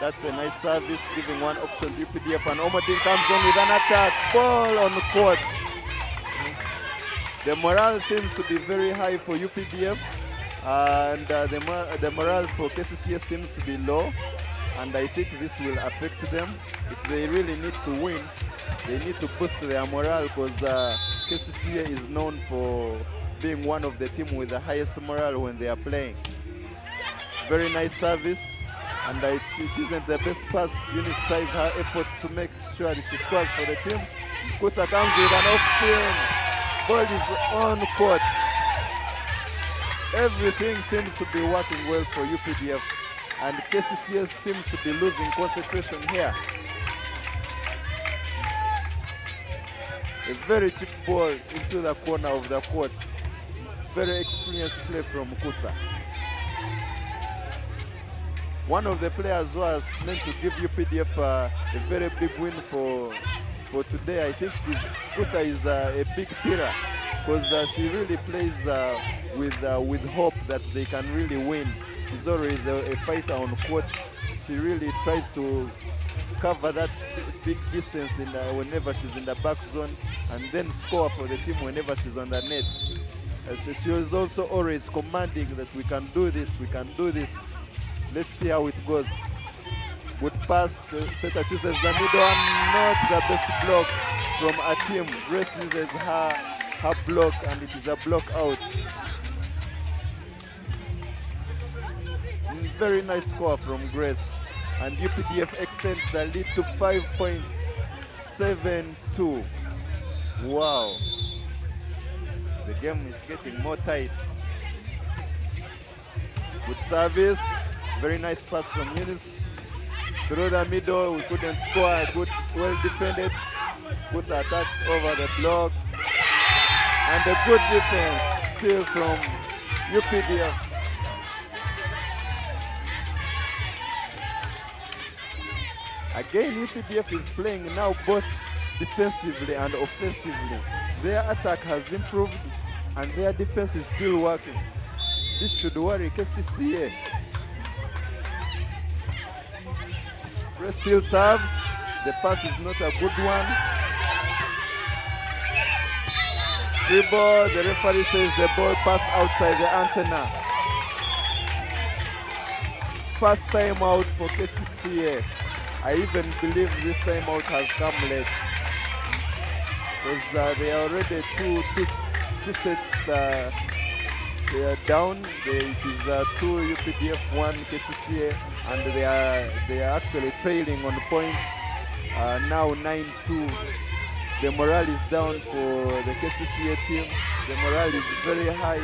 That's a nice service, giving one option to UPDF, and Omoding comes on with an attack, ball on court. The morale seems to be very high for UPDF, and the morale for Kcca seems to be low, and I think this will affect them. If they really need to win, they need to boost their morale, because Kcca is known for being one of the team with the highest morale when they are playing. Very nice service. And it isn't the best pass. Eunice tries her efforts to make sure that she scores for the team. Kcca comes with an off-spin. Ball is on court. Everything seems to be working well for UPDF. And Kcca seems to be losing concentration here. A very cheap ball into the corner of the court. Very experienced play from Kcca. One of the players was meant to give UPDF a very big win for today. I think Kcca is a big pillar, because she really plays with hope that they can really win. She's always a fighter on court. She really tries to cover that big distance whenever she's in the back zone, and then score for the team whenever she's on the net. She was also always commanding that we can do this, we can do this. Let's see how it goes. Good pass. Setter chooses the middle, and not the best block from a team. Grace uses her block, and it is a block out. Very nice score from Grace. And UPDF extends the lead to 5 points. 7-2. Wow. The game is getting more tight. Good service. Very nice pass from Eunice. Through the middle, we couldn't score. Good, well defended. Kcca attacks over the block. And a good defense still from UPDF. Again, UPDF is playing now both defensively and offensively. Their attack has improved and their defense is still working. This should worry Kcca. Grace still serves. The pass is not a good one. Free ball. The referee says the ball passed outside the antenna. First time out for Kcca. I even believe this time out has come late, because they are already two sets. They are down. It is 2 UPDF, 1 Kcca, and they are actually trailing on points. Now 9-2. The morale is down for the Kcca team. The morale is very high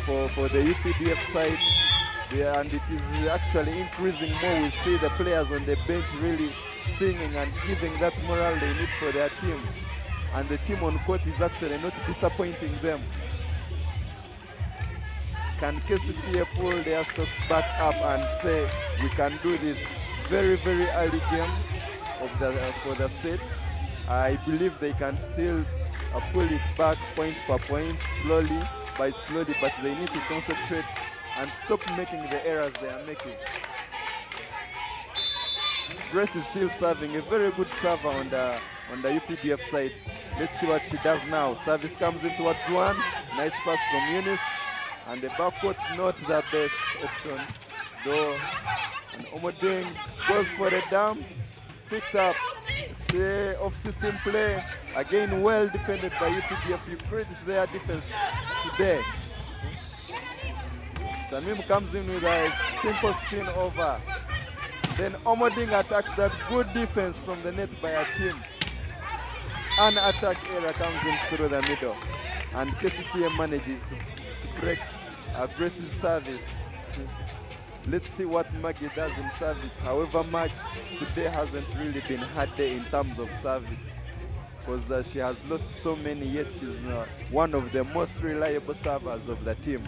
for the UPDF side. And it is actually increasing more. We see the players on the bench really singing and giving that morale they need for their team. And the team on court is actually not disappointing them. Can Kcca pull their stocks back up and say, we can do this? Very, very early game for the set. I believe they can still pull it back point per point, slowly by slowly, but they need to concentrate and stop making the errors they are making. Grace is still serving, a very good server on the UPDF side. Let's see what she does now. Service comes in towards one. Nice pass from Eunice. And the backcourt, not the best option, though. And Omoding goes for the dam. Picked up. It's a off-system play. Again, well defended by UPDF. You credit their defense today. Shamim comes in with a simple spin over. Then Omoding attacks that good defense from the net by a team. An attack error comes in through the middle. And Kcca manages to break Grace's service. Let's see what Maggie does in service. However much, today hasn't really been her day in terms of service, because she has lost so many, yet she's one of the most reliable servers of the team.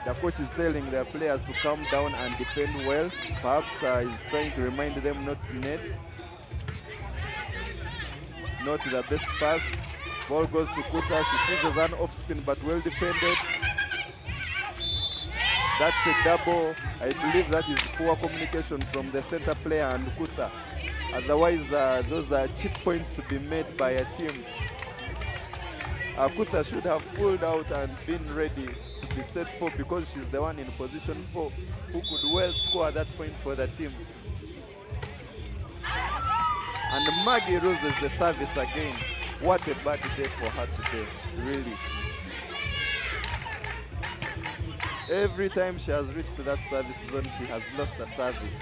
The coach is telling their players to calm down and defend well. Perhaps he's trying to remind them not to net. Not the best pass. Ball goes to Kcca. She chooses an off spin, but well defended. That's a double. I believe that is poor communication from the center player and Kcca. Otherwise, those are cheap points to be made by a team. Kcca should have pulled out and been ready to be set for, because she's the one in position 4 who could well score that point for the team. And Maggie loses the service again. What a bad day for her today, really. Every time she has reached that service zone, she has lost a service.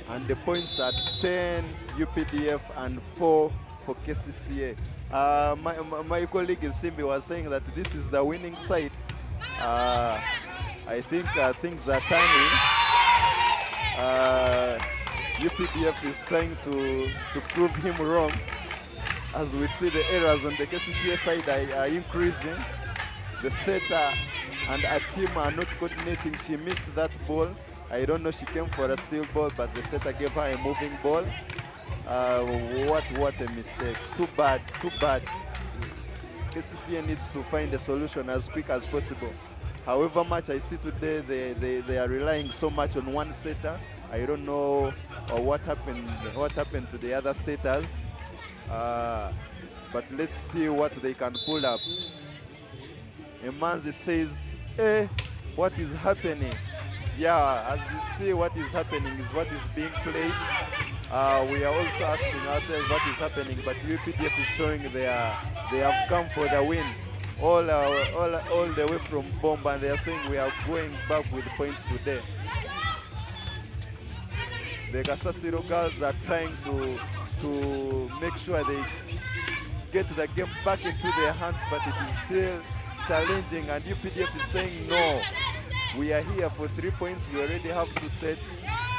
And the points are 10 UPDF and 4 for Kcca. My colleague in Simbi was saying that this is the winning side. I think things are turning. UPDF is trying to prove him wrong, as we see the errors on the Kcca side are increasing. The setter and a team are not coordinating. She missed that ball. I don't know, she came for a steal ball, but the setter gave her a moving ball. What a mistake. Too bad. Kcca needs to find a solution as quick as possible. However much I see today, they are relying so much on one setter. I don't know what happened to the other setters. But let's see what they can pull up. Emanzi says, what is happening? Yeah, as you see, what is happening is what is being played. We are also asking ourselves what is happening, but UPDF is showing they have come for the win. All the way from Bomba, and they are saying we are going back with points today. The Kasasiro girls are trying to make sure they get the game back into their hands, but it is still challenging, and UPDF is saying no. We are here for 3 points. We already have 2 sets,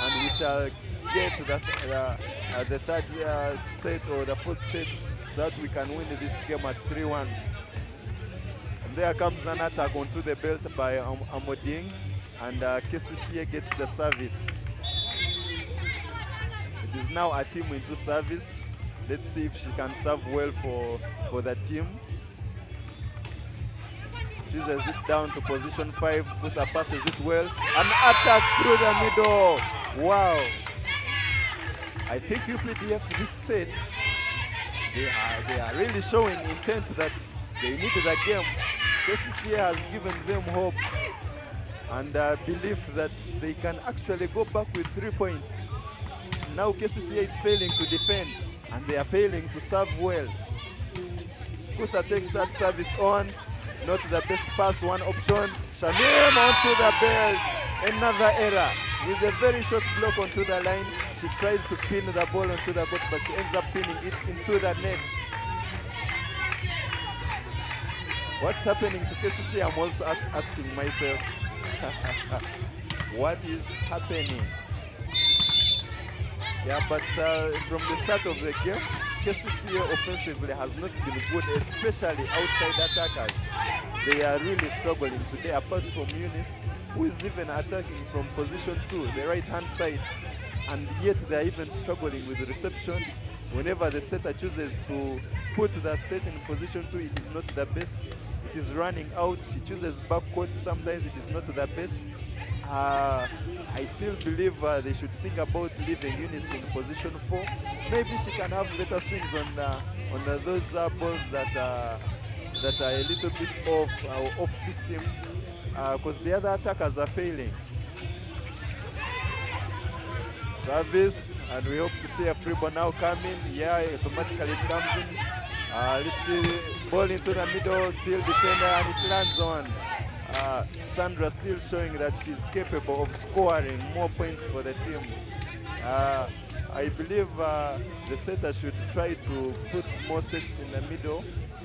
and we shall get the third set or the 4th set so that we can win this game at 3-1. And there comes an attack onto the belt by Amoding, and Kcca gets the service. It is now a team into service. Let's see if she can serve well for the team. Chooses it down to position 5, Kcca passes it well. An attack through the middle. Wow. I think UPDF this set, they are really showing intent that they need the game. Kcca has given them hope and belief that they can actually go back with 3 points. Now Kcca is failing to defend, and they are failing to serve well. Kcca takes that service on. Not the best pass, one option. Shamim onto the belt. Another error. With a very short block onto the line, she tries to pin the ball onto the court, but she ends up pinning it into the net. What's happening to Kcca? I'm also asking myself. What is happening? Yeah, but from the start of the game, Kcca offensively has not been good, especially outside attackers. They are really struggling today, apart from Eunice, who is even attacking from position 2, the right-hand side. And yet they are even struggling with reception. Whenever the setter chooses to put the set in position 2, it is not the best. It is running out. She chooses backcourt. Sometimes it is not the best. I still believe they should think about leaving Eunice in position 4. Maybe she can have better swings on those balls that are a little bit off system, because the other attackers are failing. Service, and we hope to see a free ball now coming. Yeah, automatically it comes in. Let's see, ball into the middle, still defender, and it lands on. Sandra still showing that she's capable of scoring more points for the team. I believe the setter should try to put more sets in the middle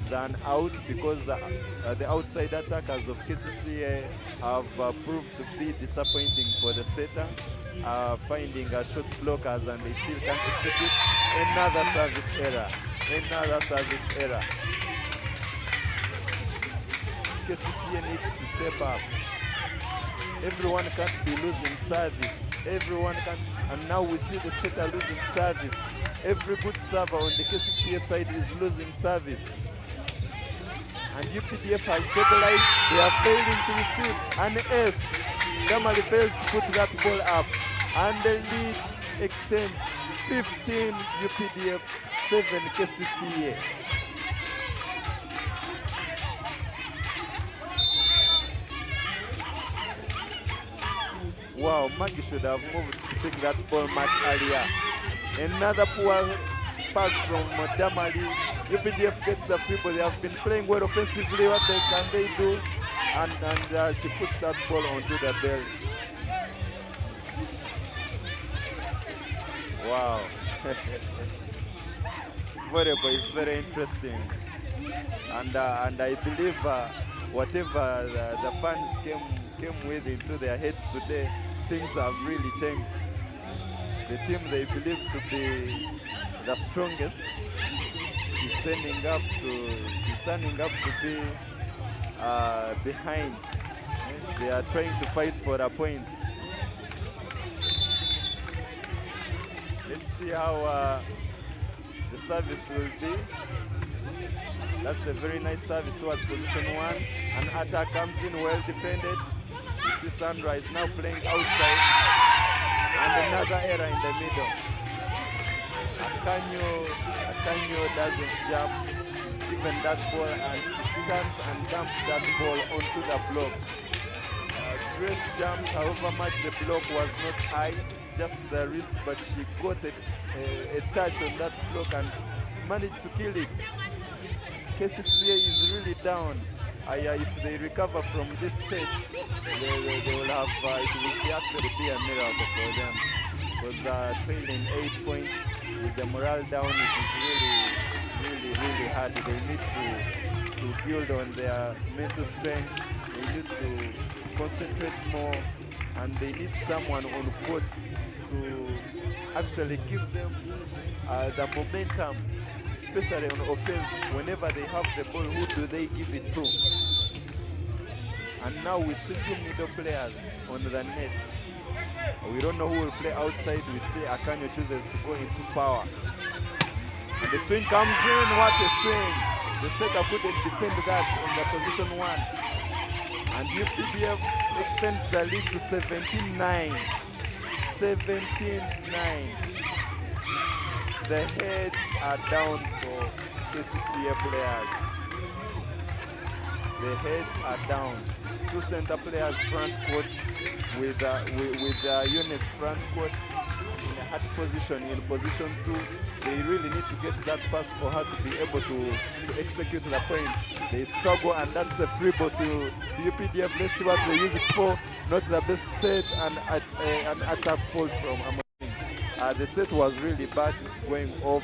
than out, because the outside attackers of Kcca have proved to be disappointing for the setter, finding short blockers and they still can't execute. Another service error. Another service error. Kcca needs to step up. Everyone can't be losing service. Everyone can't. And now we see the setter losing service. Every good server on the Kcca side is losing service. And UPDF has stabilized. They are failing to receive an ace. Damali fails to put that ball up. And the lead extends 15 UPDF, 7 Kcca. Wow, Maggie should have moved to take that ball much earlier. Another poor pass from Damali. UPDF gets the people. They have been playing well offensively. What can they do? And she puts that ball onto the bell. Wow. Volleyball is very interesting. And I believe whatever the fans came with into their heads today, things have really changed. The team they believe to be the strongest is standing up to be behind. They are trying to fight for a point. Let's see how the service will be. That's a very nice service towards position 1. An attack comes in, well defended. You see Sandra is now playing outside. And another error in the middle. Akanyo doesn't jump. He's given that ball and she stands and dumps that ball onto the block. Grace jumps, however much the block was not high, just the wrist, but she got a touch on that block and managed to kill it. Kcca is really down. If they recover from this set, they will have, it will actually be a miracle for them. Because trailing 8 points with the morale down, it is really hard. They need to build on their mental strength. They need to concentrate more, and they need someone on court to actually give them the momentum, especially on offense. Whenever they have the ball, who do they give it to? And now we see 2 middle players on the net. We don't know who will play outside. We see Akanyo chooses to go into power. And the swing comes in. What a swing! The setter couldn't defend that in the position 1. And UPDF extends the lead to 17-9. 17-9. The heads are down for Kcca players. The heads are down. 2 center players front court with Eunice front court in a hard position, in position 2. They really need to get that pass for her to be able to execute the point. They struggle, and that's a free ball to UPDF. Let's see what they use it for. Not the best set, and an attack fault from Amazing. The set was really bad going off,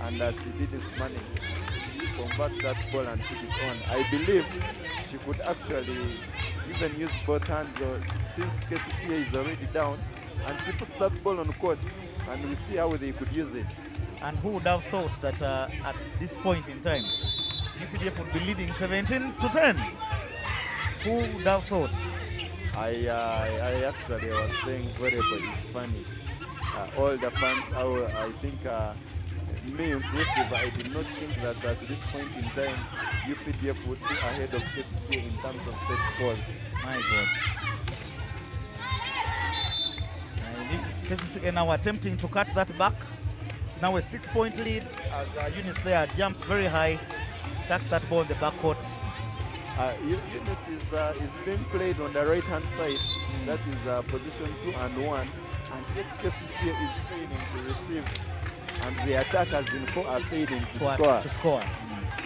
and she didn't manage to convert that ball and put it on. I believe she could actually even use both hands, since Kcca is already down, and she puts that ball on court, and we see how they could use it. And who would have thought that at this point in time, UPDF would be leading 17-10? Who would have thought? I actually was saying volleyball is funny. All the fans, I think, me inclusive, I did not think that at this point in time, UPDF would be ahead of Kcca in terms of set scores. My God. Kcca now attempting to cut that back. It's now a 6-point lead as Eunice there jumps very high, attacks that ball in the backcourt. Eunice is being played on the right-hand side. That is position 2 and 1. And yet Kcca is failing to receive. And the attackers in 4 are failing to score.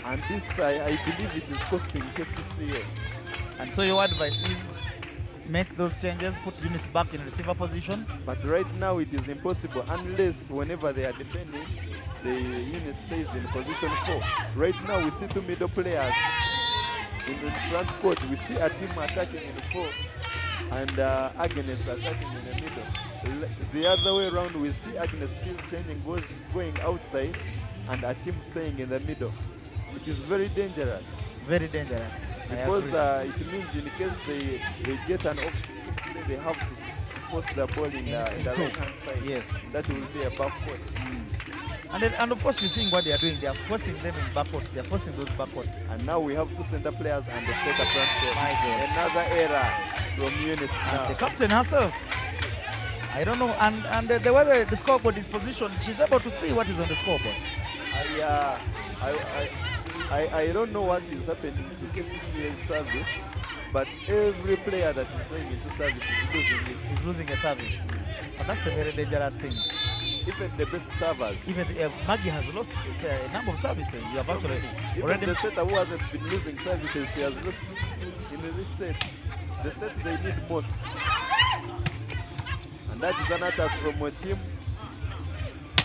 And this, I believe it is costing Kcca. And so your advice is make those changes, put Eunice back in receiver position? But right now it is impossible unless whenever they are defending, the unit stays in position 4. Right now, we see two middle players. In the front court, we see a team attacking in the 4 and Agnes attacking in the middle. The other way around, we see Agnes still changing, going outside, and a team staying in the middle. It is very dangerous. Very dangerous. Because it means in case they get an off-system play, they have to force the ball in the right-hand side. Yes. That will be a back court. And of course, you're seeing what they are doing. They are forcing them in backwards. They are forcing those backwards. And now we have two center players and the center front court. My God. Another error from Eunice now. The captain herself. I don't know. And the way the scoreboard is positioned, she's able to see what is on the scoreboard. I don't know what is happening to Kcca's service, but every player that is going into service is losing it. He's losing a service. And that's a very dangerous thing. Even the best servers. Even Maggie has lost a number of services. You have actually already. The setter who hasn't been losing services, she has lost in this set. The set they need most. And that is an attack from a team.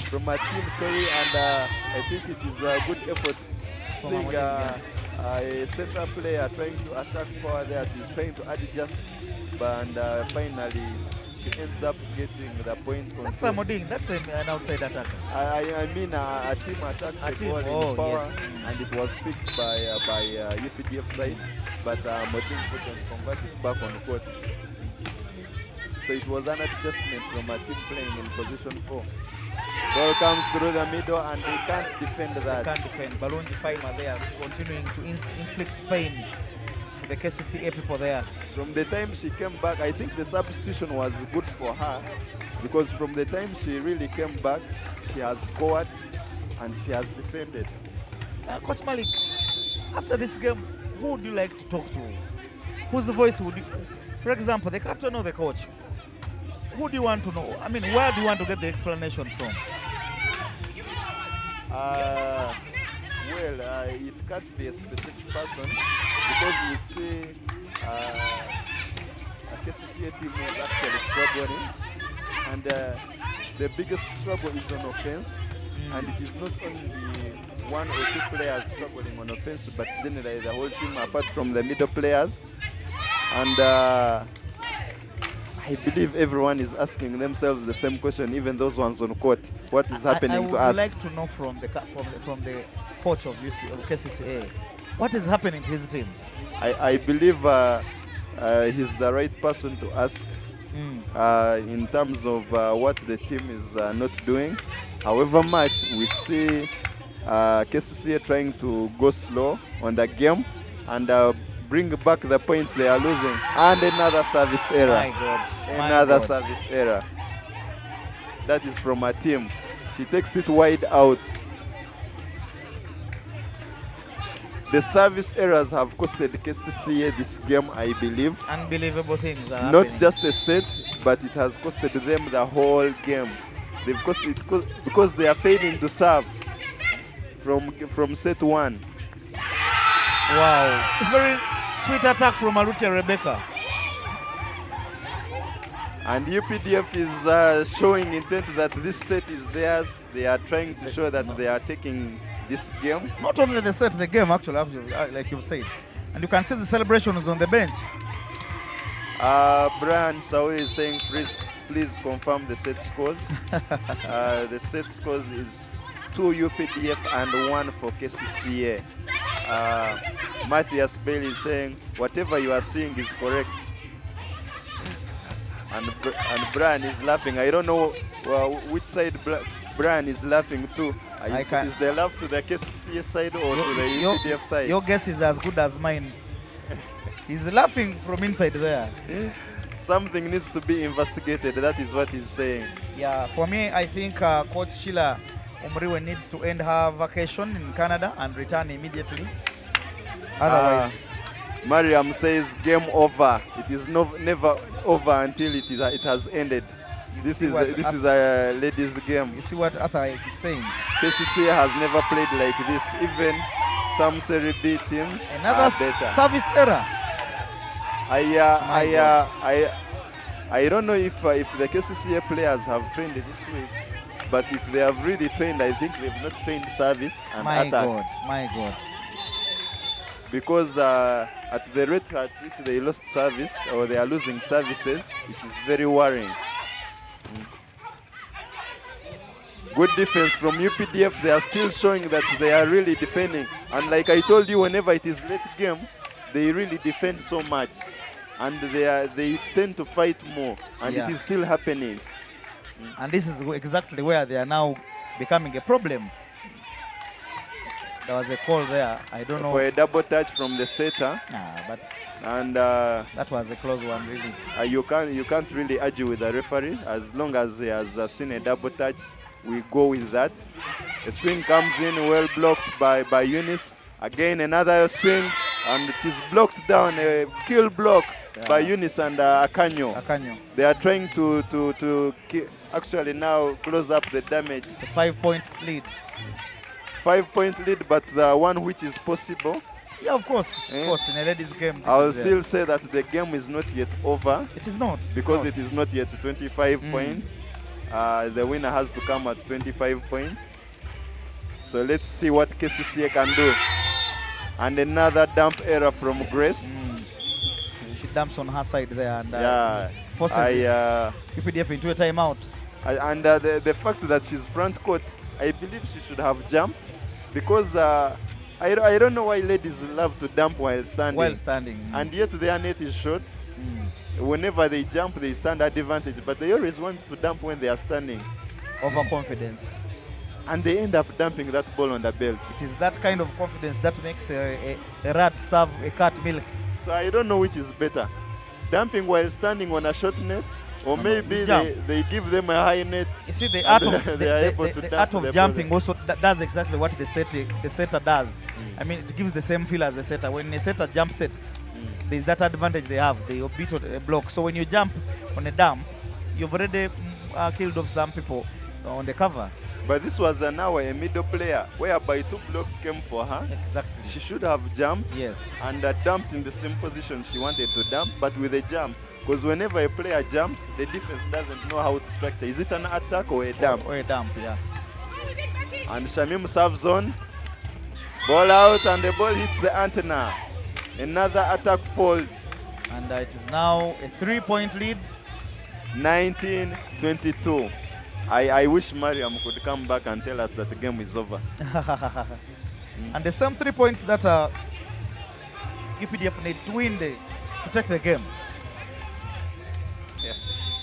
Sorry, and I think it is a good effort. Seeing a center player trying to attack power there, she's trying to adjust, and finally she ends up getting the point. That's a modding. That's an outside attacker. I mean a team attacked the ball in power, yes. and it was picked by Updf side, but Modding couldn't convert it back on court. So it was an adjustment from a team playing in position 4. Ball comes through the middle and they can't defend that. They can't defend. Balunji Faima there continuing to inflict pain to the Kcca people there. From the time she came back, I think the substitution was good for her, because from the time she really came back, she has scored and she has defended. Coach Malik, after this game, who would you like to talk to? Whose voice would you, for example, the captain or the coach? Who do you want to know? I mean, where do you want to get the explanation from? It can't be a specific person, because we see a Kcca team is actually struggling, and the biggest struggle is on offense, and it is not only one or two players struggling on offense, but generally the whole team apart from the middle players. And I believe everyone is asking themselves the same question, even those ones on court. What is happening to us? I would like to know from the coach of Kcca, what is happening to his team? I believe he's the right person to ask in terms of what the team is not doing. However much we see Kcca trying to go slow on the game and bring back the points they are losing, and another service error. My God. Another service error. That is from her team. She takes it wide out. The service errors have costed Kcca this game, I believe. Unbelievable things are Not happening. just a set, but it has costed them the whole game. They've cost it because they are failing to serve from set 1. Wow. A very sweet attack from Arutia Rebecca. And Updf is showing intent that this set is theirs. They are trying to show that they are taking this game. Not only the set, the game actually, like you've said. And you can see the celebrations on the bench. Brian Sawi is saying, please confirm the set scores. The set scores is 2 Updf and 1 for Kcca. Matthias Bailey is saying, whatever you are seeing is correct. And Brian is laughing. I don't know which side Brian is laughing to. Is the laugh to the Kcca side or to the Updf side? Your guess is as good as mine. He's laughing from inside there. Something needs to be investigated. That is what he's saying. Yeah, for me, I think Coach Sheila Umriwe needs to end her vacation in Canada and return immediately. Otherwise, Mariam says game over. It is never over until it has ended. This is a ladies' game. You see what Arthur is saying? Kcca has never played like this. Even some Serie B teams Another are better. service error. I don't know if the Kcca players have trained this week, But if they have really trained, I think they've not trained service and My attack. God, my God. Because at the rate at which they lost service or they are losing services, it is very worrying. Good defense from UPDF. They are still showing that they are really defending. And like I told you, whenever it is late game, they really defend so much. And they tend to fight more. And Yeah. it is still happening. And this is exactly where they are now becoming a problem. There was a call there. I don't know. For a double touch from the setter. Nah, but And that was a close one, really. you can't really argue with the referee. As long as he has seen a double touch, we go with that. A swing comes in, well blocked by Eunice. Again, another swing, and it is blocked down. A kill block by Eunice and Akanyo. Akanyo. They are trying to actually now close up the damage. It's a 5-point lead. 5-point lead, but the one which is possible. Yeah, of course. Of course, in a ladies' game. I will still say that the game is not yet over. It is not. Because it is not yet 25 points. The winner has to come at 25 points. So let's see what Kcca can do. And another dump error from Grace. She dumps on her side there and it forces UPDF into a timeout. And the fact that she's front court, I believe she should have jumped. Because I don't know why ladies love to dump while standing. And yet their net is short. Whenever they jump, they stand at advantage, but they always want to dump when they are standing. Overconfidence. And they end up dumping that ball on the belt. It is that kind of confidence that makes a rat serve a cat milk. So I don't know which is better. Dumping while standing on a short net, or maybe they give them a high net. You see, the art of, the art of jumping ball. also does exactly what the setter does. I mean, it gives the same feel as the setter. When a setter jump sets, there's that advantage they have. They beat a block. So when you jump on a dump, you've already killed off some people on the cover. But this was now a middle player, whereby 2 blocks came for her. Exactly. She should have jumped. Yes. And dumped in the same position she wanted to dump, but with a jump. Because whenever a player jumps, the defense doesn't know how to structure. Is it an attack or a dump? Or a dump, yeah. And Shamim serves on. Ball out, and the ball hits the antenna. Another attack failed. And it is now a 3-point lead. 19-22. I wish Mariam could come back and tell us that the game is over. And the same 3 points that UPDF need to win to take the game.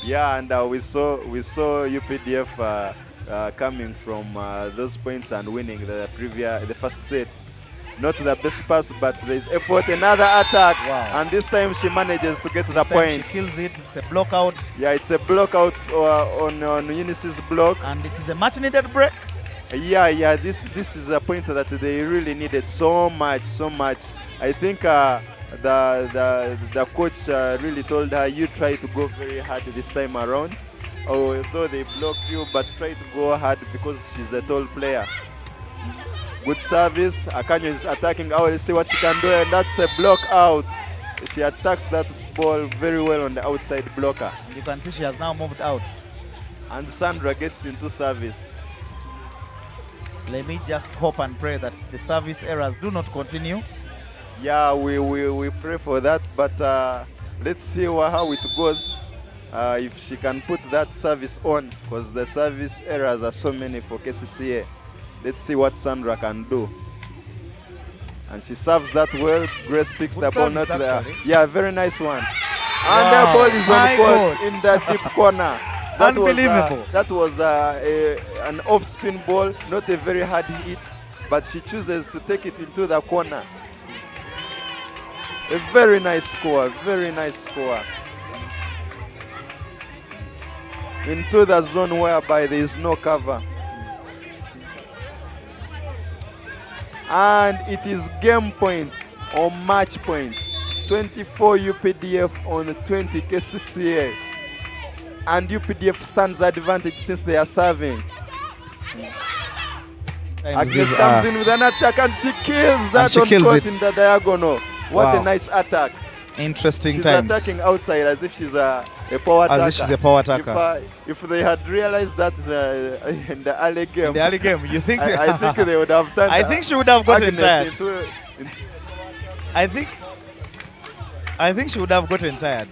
Yeah, and we saw UPDF coming from those points and winning the first set. Not the best pass, but there is effort. Another attack, and this time she manages to get the point. She kills it. It's a block out. Yeah, it's a block out on Eunice's block. And it is a much-needed break. Yeah. This is a point that they really needed so much. I think the coach really told her, you try to go very hard this time around. Although they block you, but try to go hard because she's a tall player. Good service. Akanyo is attacking. Let's see what she can do, and that's a block out. She attacks that ball very well on the outside blocker. You can see she has now moved out. And Sandra gets into service. Let me just hope and pray that the service errors do not continue. Yeah, we pray for that, but let's see how it goes. If she can put that service on, because the service errors are so many for Kcca. Let's see what Sandra can do. And she serves that well. Grace picks the ball, not there. Yeah, very nice one. And the ball is on court in that deep corner. That Unbelievable. That was an off-spin ball, not a very hard hit, but she chooses to take it into the corner. A very nice score, into the zone whereby there is no cover. And it is game point or match point. 24 UPDF on 20 Kcca. And UPDF stands advantage since they are serving. Agnes comes in with an attack and she kills that on court in the diagonal. What a nice attack. Interesting she's times. Attacking outside as if she's a a power As attacker. if she's a power attacker. If they had realized that in the early game, In the early game, you think? I think they would have done. I think she would have gotten Agnes tired. into- I think she would have gotten tired.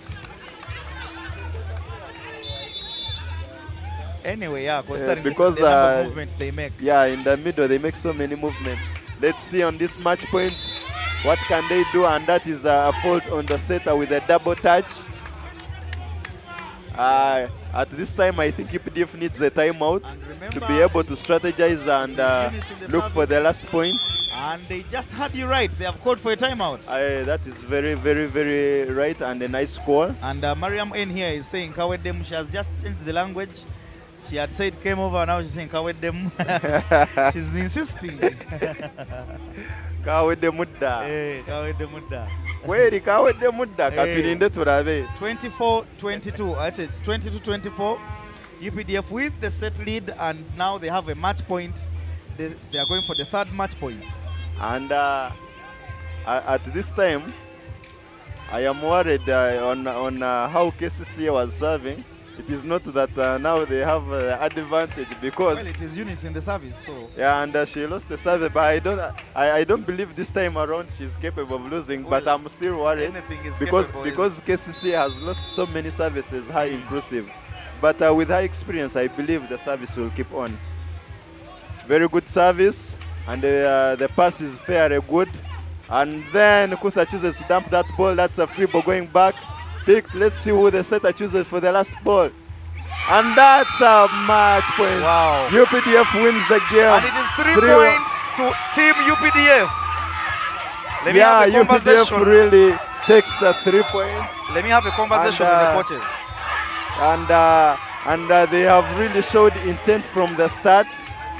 Anyway, yeah, considering because, the number of movements they make. Yeah, in the middle they make so many movements. Let's see on this match point, what can they do? And that is a fault on the setter with a double touch. At this time, I think Updf needs a timeout to be able to strategize and look for the last point. And they just had you right. They have called for a timeout. That is very, very, very right and a nice call. And Mariam N here is saying Kawedem. She has just changed the language. She had said came over, now she's saying Kawedem. She's insisting. Kawedde mudda. Kawedem Mudda. Kweri kawedde mudda katulinde tulabe. 24-22. Actually, it's 22-24. UPDF with the set lead, and now they have a match point. They are going for the third match point. And at this time, I am worried on how Kcca was serving. It is not that now they have advantage because Well, it is Eunice in the service, so yeah, and she lost the service. But I don't believe this time around she's capable of losing. But Well, I'm still worried anything is because capable. Kcca has lost so many services, high inclusive. But with her experience, I believe the service will keep on. Very good service, and the pass is fairly good. And then Kutha chooses to dump that ball. That's a free ball going back. Picked. Let's see who the setter chooses for the last ball. And that's a match point. Wow. UPDF wins the game. And it is 3 points to Team UPDF. Let me Yeah, have a UPDF conversation. really takes the 3 points. Let me have a conversation with the coaches. And they have really showed intent from the start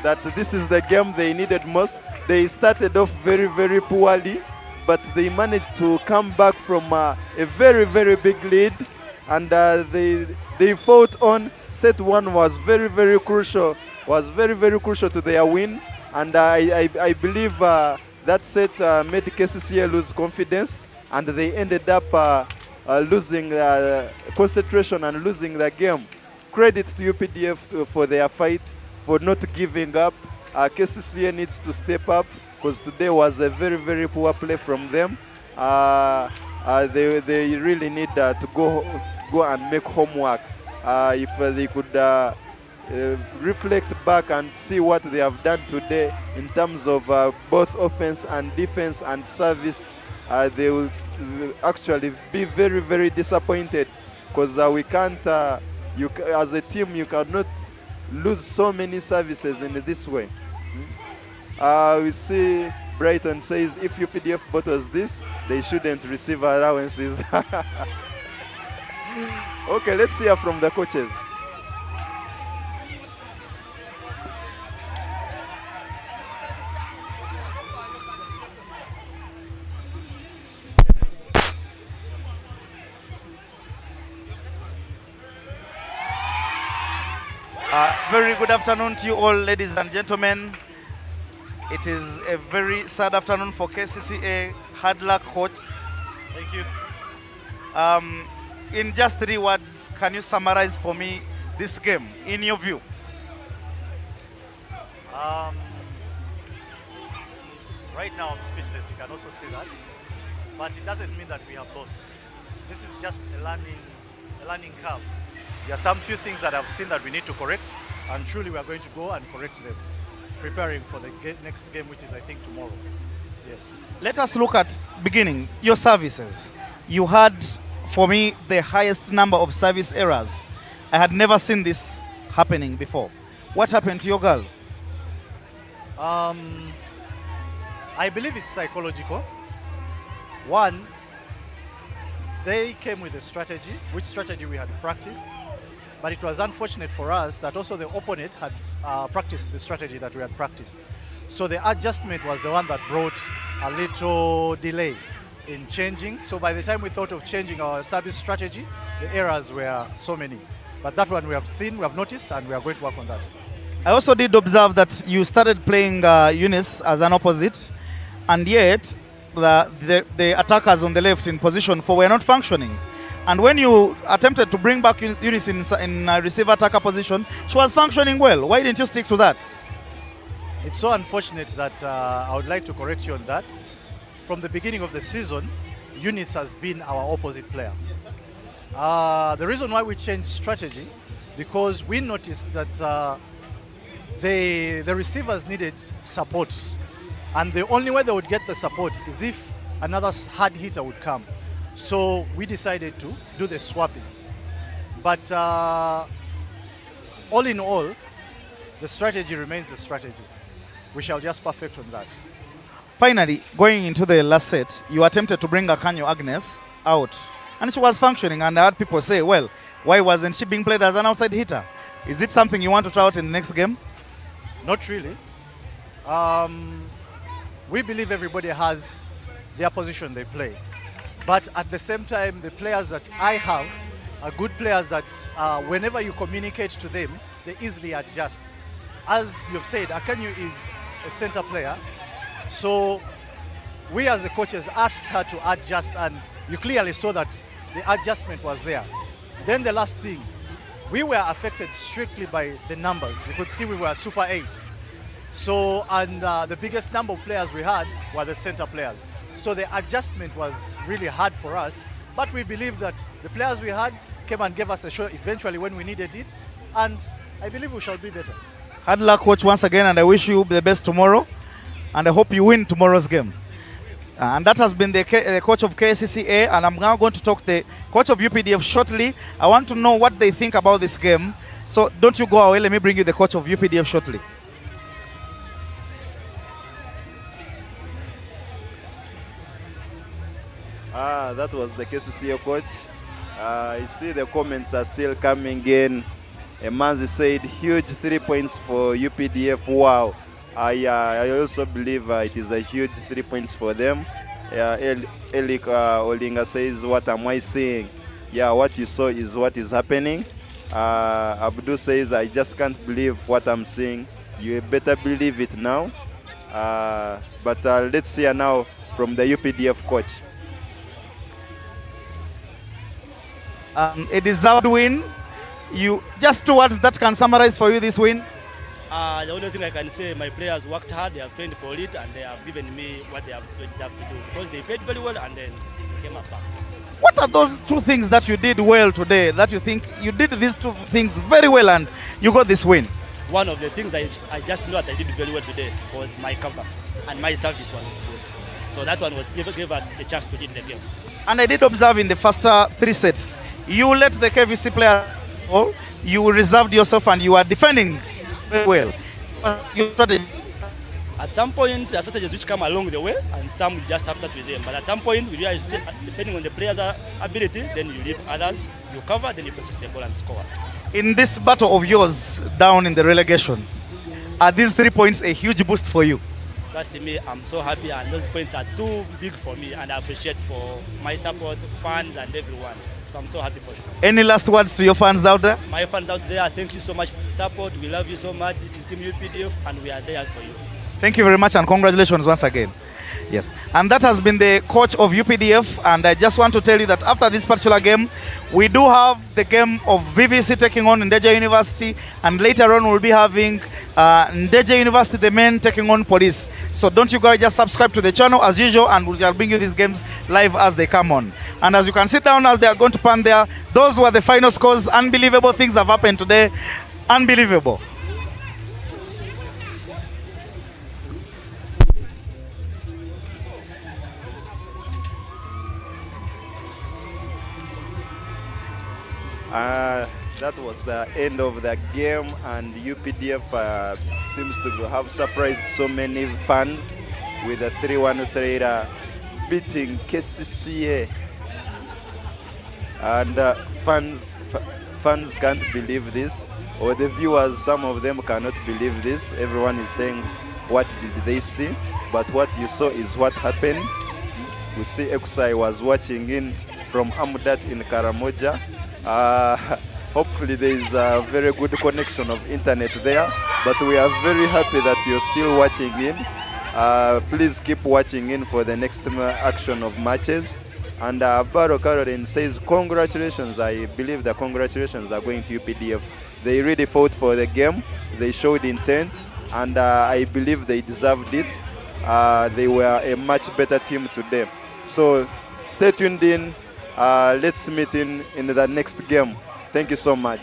that this is the game they needed most. They started off very, very poorly, but they managed to come back from a very, very big lead, and they fought on. Set 1 was very, very crucial. To their win, and I believe that set made Kcca lose confidence, and they ended up losing concentration and losing the game. Credit to UPDF for their fight, for not giving up. Kcca needs to step up because today was a very, very poor play from them. They really need to go and make homework. If they could reflect back and see what they have done today in terms of both offense and defense and service, they will actually be very, very disappointed because we can't, as a team, you cannot lose so many services in this way. We see Brighton says if UPDF bottles this, they shouldn't receive allowances. Okay, let's hear from the coaches. Very good afternoon to you all, ladies and gentlemen. It is a very sad afternoon for Kcca. Hard luck, coach. Thank you. In just 3 words, can you summarize for me this game, in your view? Right now I'm speechless. You can also see that, but it doesn't mean that we have lost. This is just a learning curve. There are some few things that I've seen that we need to correct, and truly we are going to go and correct them, preparing for the next game, which is I think tomorrow. Yes. Let us look at beginning, your services. You had, for me, the highest number of service errors. I had never seen this happening before. What happened to your girls? I believe it's psychological. One, they came with a strategy, which strategy we had practiced, but it was unfortunate for us that also the opponent had practiced the strategy that we had practiced. So the adjustment was the one that brought a little delay in changing. So by the time we thought of changing our service strategy, the errors were so many. But that one we have seen, we have noticed, and we are going to work on that. I also did observe that you started playing Eunice as an opposite, and yet the attackers on the left in position 4 were not functioning. And when you attempted to bring back Eunice in receiver attacker position, she was functioning well. Why didn't you stick to that? It's so unfortunate that I would like to correct you on that. From the beginning of the season, Eunice has been our opposite player. The reason why we changed strategy, because we noticed that the receivers needed support. And the only way they would get the support is if another hard hitter would come. So we decided to do the swapping. But all in all, the strategy remains the strategy. We shall just perfect on that. Finally, going into the last set, you attempted to bring Akanyo Agnes out. And she was functioning, and I heard people say, well, why wasn't she being played as an outside hitter? Is it something you want to try out in the next game? Not really. We believe everybody has their position they play. But at the same time, the players that I have are good players that whenever you communicate to them, they easily adjust. As you've said, Akanyu is a center player. So we as the coaches asked her to adjust, and you clearly saw that the adjustment was there. Then the last thing, we were affected strictly by the numbers. You could see we were Super 8. So, and the biggest number of players we had were the center players. So the adjustment was really hard for us, but we believe that the players we had came and gave us a shot eventually when we needed it, and I believe we shall be better. Hard luck, coach, once again, and I wish you the best tomorrow, and I hope you win tomorrow's game. And that has been the coach of Kcca, and I'm now going to talk to the coach of UPDF shortly. I want to know what they think about this game. So don't you go away, let me bring you the coach of UPDF shortly. That was the Kcca coach. I see the comments are still coming in. Emanzi said, huge 3 points for UPDF. Wow. I also believe it is a huge 3 points for them. Elik Olinga says, what am I saying? Yeah, what you saw is what is happening. Abdul says, I just can't believe what I'm seeing. You better believe it now. But let's hear now from the UPDF coach. A deserved win. You just 2 words that can summarize for you this win. The only thing I can say, my players worked hard, they have trained for it, and they have given me what they have deserved to do, because they played very well and then came up back. What are those 2 things that you did well today, that you think you did these 2 things very well and you got this win? One of the things I just know that I did very well today was my cover, and my service was good. So that one was gave us a chance to win the game. And I did observe in the first 3 sets, you let the KVC player go, you reserved yourself and you are defending very well. Your strategy. At some point, there are strategies which come along the way, and some you just have to start with them. But at some point, we realize, depending on the player's ability, then you leave others, you cover, then you process the ball and score. In this battle of yours down in the relegation, are these 3 points a huge boost for you? Trust me, I'm so happy, and those points are too big for me, and I appreciate for my support, fans, and everyone. So I'm so happy for sure. Any last words to your fans out there? My fans out there, thank you so much for the support. We love you so much. This is Team UPDF, and we are there for you. Thank you very much, and congratulations once again. Yes, and that has been the coach of UPDF, and I just want to tell you that after this particular game, we do have the game of VVC taking on Ndeje University, and later on we'll be having Ndeje University, the men, taking on Police. So don't you guys just subscribe to the channel as usual, and we'll bring you these games live as they come on. And as you can sit down as they are going to pan there, those were the final scores. Unbelievable things have happened today. Unbelievable. That was the end of the game, and UPDF seems to have surprised so many fans with a 3-1 beating Kcca. And fans can't believe this, or the viewers, some of them cannot believe this. Everyone is saying, what did they see? But what you saw is what happened. We see Kcca was watching in from Amudat in Karamoja. Hopefully there is a very good connection of internet there, but we are very happy that you're still watching in. Please keep watching in for the next action of matches, And Baro Caroline says, congratulations. I believe the congratulations are going to UPDF. They really fought for the game. They showed intent, and I believe they deserved it. They were a much better team today. So stay tuned in. Let's meet in the next game. Thank you so much.